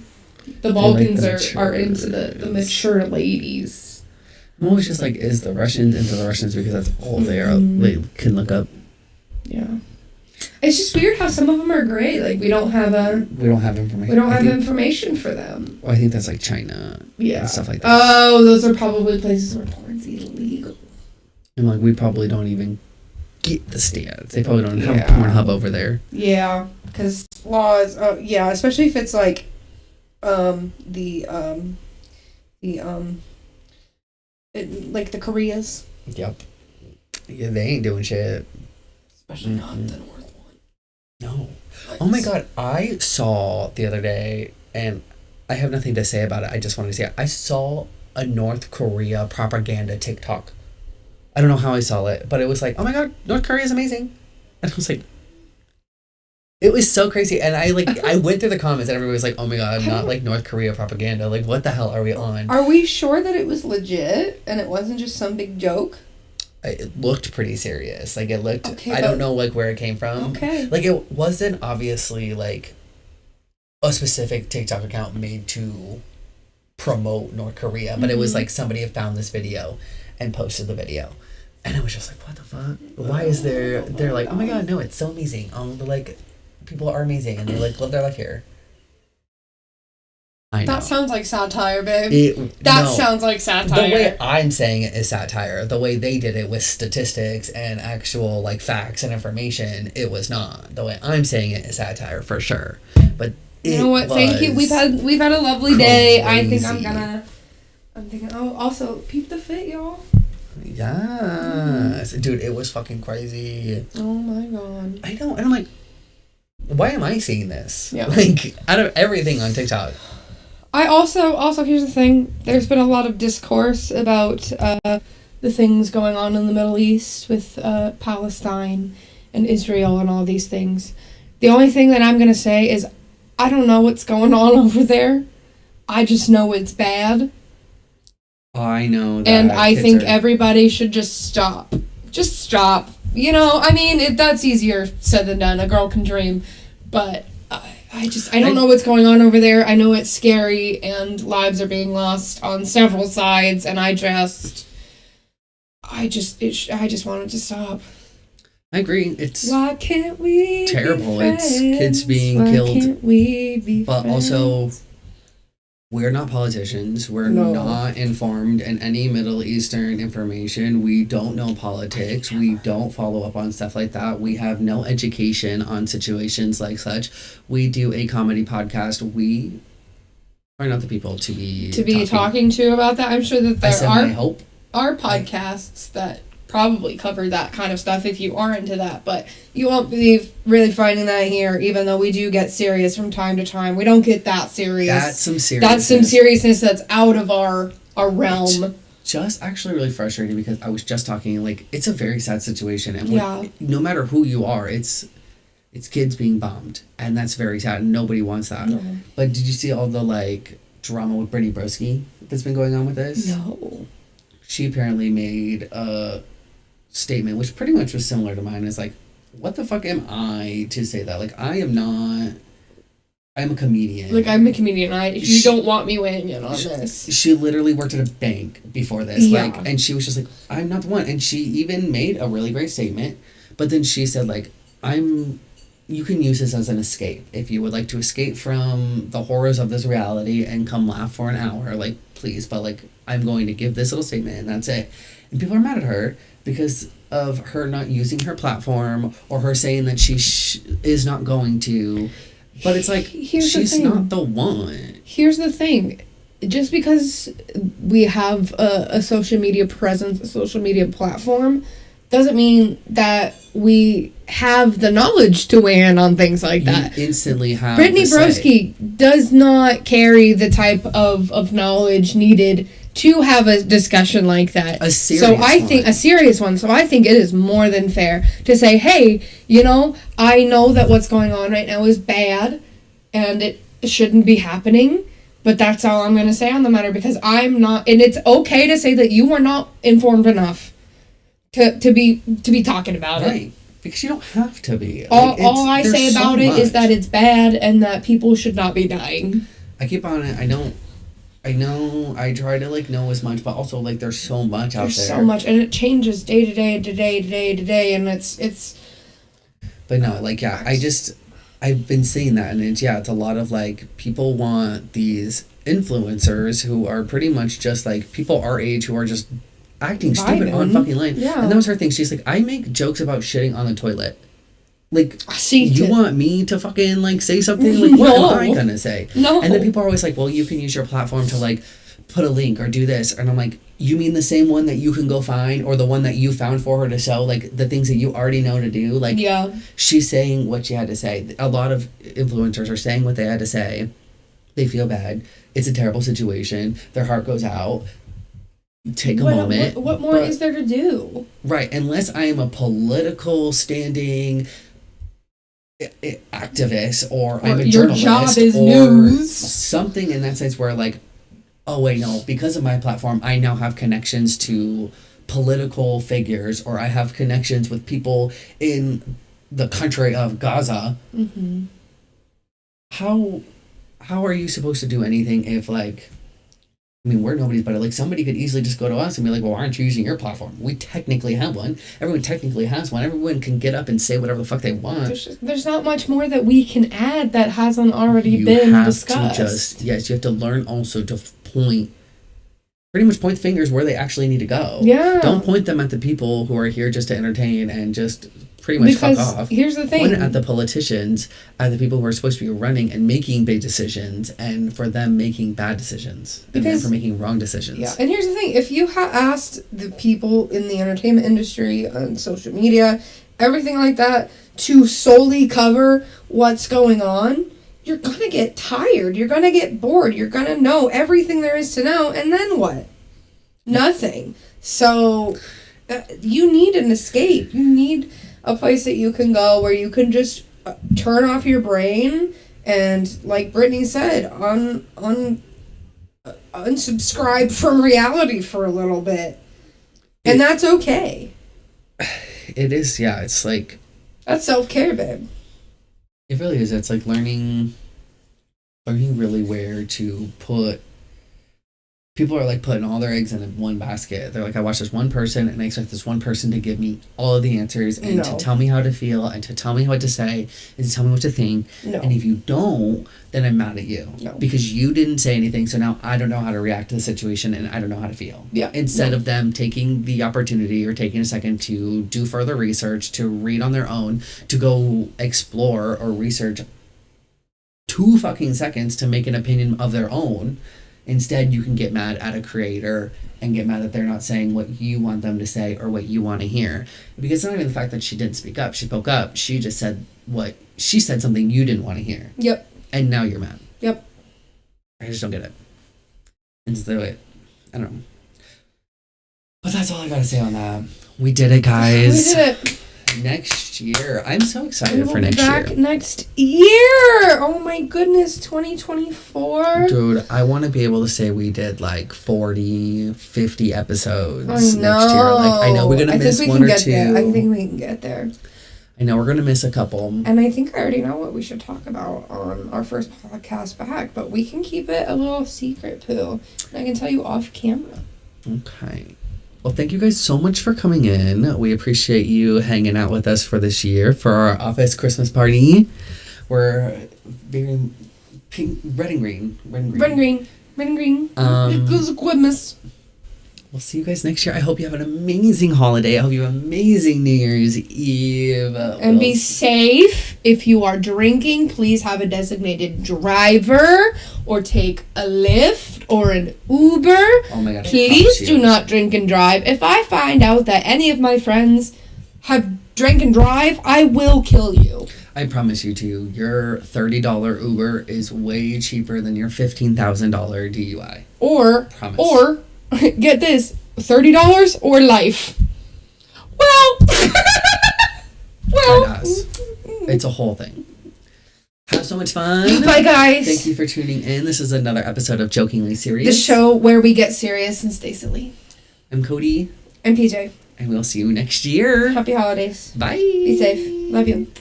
the Balkans are into the mature ladies. I'm always just like, is the Russians into the Russians because that's all they are. They can look up. Yeah. It's just weird how some of them are gray. Like we don't have information. We don't have information for them. Well, I think that's like China. Yeah. And stuff like that. Oh, those are probably places where porn's illegal. And like we probably don't even get the stats. They probably don't have Pornhub over there. Yeah, because laws. Especially if it's like, like the Koreas. Yep. Yeah, they ain't doing shit. Especially not the North one. No. Oh my god, I saw the other day, and I have nothing to say about it. I just wanted to say it. I saw a North Korea propaganda TikTok. I don't know how I saw it, but it was like, oh my god, North Korea is amazing. And I was like, it was so crazy. And I went through the comments and everybody was like, oh my god, not like North Korea propaganda. Like, what the hell are we on? Are we sure that it was legit and it wasn't just some big joke? It looked pretty serious. Like, it looked, okay, I don't know like where it came from. Okay. Like, it wasn't obviously like a specific TikTok account made to promote North Korea, but it was like somebody had found this video and posted the video. And it was just like, what the fuck? Why is they're like, oh my god, no, it's so amazing. All the like people are amazing and they like live their life here. I know. That sounds like satire, babe. Sounds like satire. The way I'm saying it is satire. The way they did it with statistics and actual like facts and information, it was not. The way I'm saying it is satire for sure. But you know what? Thank you. We've had a lovely day. I think I'm thinking. Oh, also peep the fit, y'all. Yes, dude, it was fucking crazy. Oh my god. I know, and I'm like, why am I seeing this? Yeah. Like, out of everything on TikTok. I also here's the thing. There's been a lot of discourse about the things going on in the Middle East with Palestine and Israel and all these things. The only thing that I'm gonna say is I don't know what's going on over there. I just know it's bad. I know that. And I think everybody should just stop. Just stop. You know, I mean, that's easier said than done. A girl can dream. But I don't know what's going on over there. I know it's scary and lives are being lost on several sides. And I just want it to stop. I agree. It's why can't we terrible. Be friends? It's kids being why killed. Can't we be but friends? Also, we're not politicians. We're not informed in any Middle Eastern information. We don't know politics. We don't follow up on stuff like that. We have no education on situations like such. We do a comedy podcast. We are not the people to be talking to about that. I'm sure that there are I podcasts that probably cover that kind of stuff if you are into that, but you won't be really finding that here, even though we do get serious from time to time. We don't get that serious. That's some seriousness. That's some seriousness that's out of our realm. It's just actually really frustrating because I was just talking, like, it's a very sad situation, and no matter who you are, it's kids being bombed, and that's very sad, and nobody wants that. No. But did you see all the, like, drama with Brittany Broski that's been going on with this? No. She apparently made a statement which pretty much was similar to mine. It's like, what the fuck am I to say that? Like, I'm a comedian. Like, I'm a comedian. You don't want me weighing in on this. She literally worked at a bank before this. Yeah. Like, and she was just like, I'm not the one. And she even made a really great statement. But then she said, like, you can use this as an escape. If you would like to escape from the horrors of this reality and come laugh for an hour, like, please. But, like, I'm going to give this little statement and that's it. And people are mad at her because of her not using her platform or her saying that she is not going to. But it's like, she's not the one. Here's the thing. Just because we have a social media presence, a social media platform, doesn't mean that we have the knowledge to weigh in on things like that. You instantly have Brittany Broski does not carry the type of knowledge needed to have a discussion like that. A serious one. So I think it is more than fair to say, hey, you know, I know that what's going on right now is bad and it shouldn't be happening, but that's all I'm going to say on the matter because I'm not, and it's okay to say that you are not informed enough to be talking about it. Because you don't have to be. All I say about it is that it's bad and that people should not be dying. I keep on it. I know, I try to, like, know as much, but also, like, there's so much out there. There's so much, and it changes day to day, and it's... But no, like, yeah, I've been seeing that, and it's a lot of, like, people want these influencers who are pretty much just, like, people our age who are just acting stupid on fucking line. Yeah. And that was her thing. She's like, I make jokes about shitting on the toilet. Like, you want me to fucking, like, say something? Like, what am I gonna say? No. And then people are always like, well, you can use your platform to, like, put a link or do this. And I'm like, you mean the same one that you can go find, or the one that you found for her to show, like the things that you already know to do? Like, Yeah. she's saying what she had to say. A lot of influencers are saying what they had to say. They feel bad. It's a terrible situation. Their heart goes out. Take a moment. What more is there to do? Right. Unless I am a political standing activist, or I'm a journalist, your job is or news, something in that sense where like, oh wait, no, because of my platform I now have connections to political figures, or I have connections with people in the country of Gaza. Mm-hmm. How are you supposed to do anything if, like, I mean, we're nobody's, but like somebody could easily just go to us and be like, well, why aren't you using your platform? We technically have one. Everyone technically has one. Everyone can get up and say whatever the fuck they want. There's not much more that we can add that hasn't already been discussed. You have to learn also to pretty much point fingers where they actually need to go. Yeah. Don't point them at the people who are here just to entertain and just pretty much fuck off. Here's the thing. Point it at the politicians, at the people who are supposed to be running and making big decisions, and for them making bad decisions, and them for making wrong decisions. Yeah, and here's the thing. If you asked the people in the entertainment industry, on social media, everything like that, to solely cover what's going on, you're gonna get tired. You're gonna get bored. You're gonna know everything there is to know, and then what? Nothing. So, you need an escape. You need a place that you can go where you can just turn off your brain and, like Brittany said, unsubscribe from reality for a little bit. And that's okay. It is, yeah. It's like... That's self-care, babe. It really is. It's like learning really where to put... People are like putting all their eggs in one basket. They're like, I watch this one person and I expect this one person to give me all of the answers and to tell me how to feel and to tell me what to say and to tell me what to think. No. And if you don't, then I'm mad at you. No. Because you didn't say anything, so now I don't know how to react to the situation and I don't know how to feel. Yeah. Instead of them taking the opportunity or taking a second to do further research, to read on their own, to go explore or research 2 fucking seconds to make an opinion of their own. Instead, you can get mad at a creator and get mad that they're not saying what you want them to say or what you want to hear. Because it's not even the fact that she didn't speak up. She spoke up. She just said she said something you didn't want to hear. Yep. And now you're mad. Yep. I just don't get it. And so I don't know. But that's all I gotta say on that. We did it, guys. We did it. Next year. I'm so excited for We'll next be back year. next year. Oh my goodness, 2024. Dude, I want to be able to say we did like 40, 50 episodes I next year. Like, I know we're going to miss one or two. I think we can get there. I know we're going to miss a couple. And I think I already know what we should talk about on our first podcast back, but we can keep it a little secret, Pooh. And I can tell you off camera. Okay. Well, thank you guys so much for coming in. We appreciate you hanging out with us for this year for our office Christmas party. We're very pink, red and green. Red and green. It goes Christmas. We'll see you guys next year. I hope you have an amazing holiday. I hope you have an amazing New Year's Eve. And be safe. If you are drinking, please have a designated driver or take a Lyft or an Uber. Oh my God. Please do not drink and drive. If I find out that any of my friends have drank and drive, I will kill you. I promise you too. Your $30 Uber is way cheaper than your $15,000 DUI. Or Promise. Get this, $30 or life. Well, And us. It's a whole thing. Have so much fun. Bye, guys. Thank you for tuning in. This is another episode of Jokingly Serious. The show where we get serious and stay silly. I'm Cody. I'm PJ. And we'll see you next year. Happy holidays. Bye. Be safe. Love you.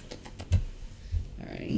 All right.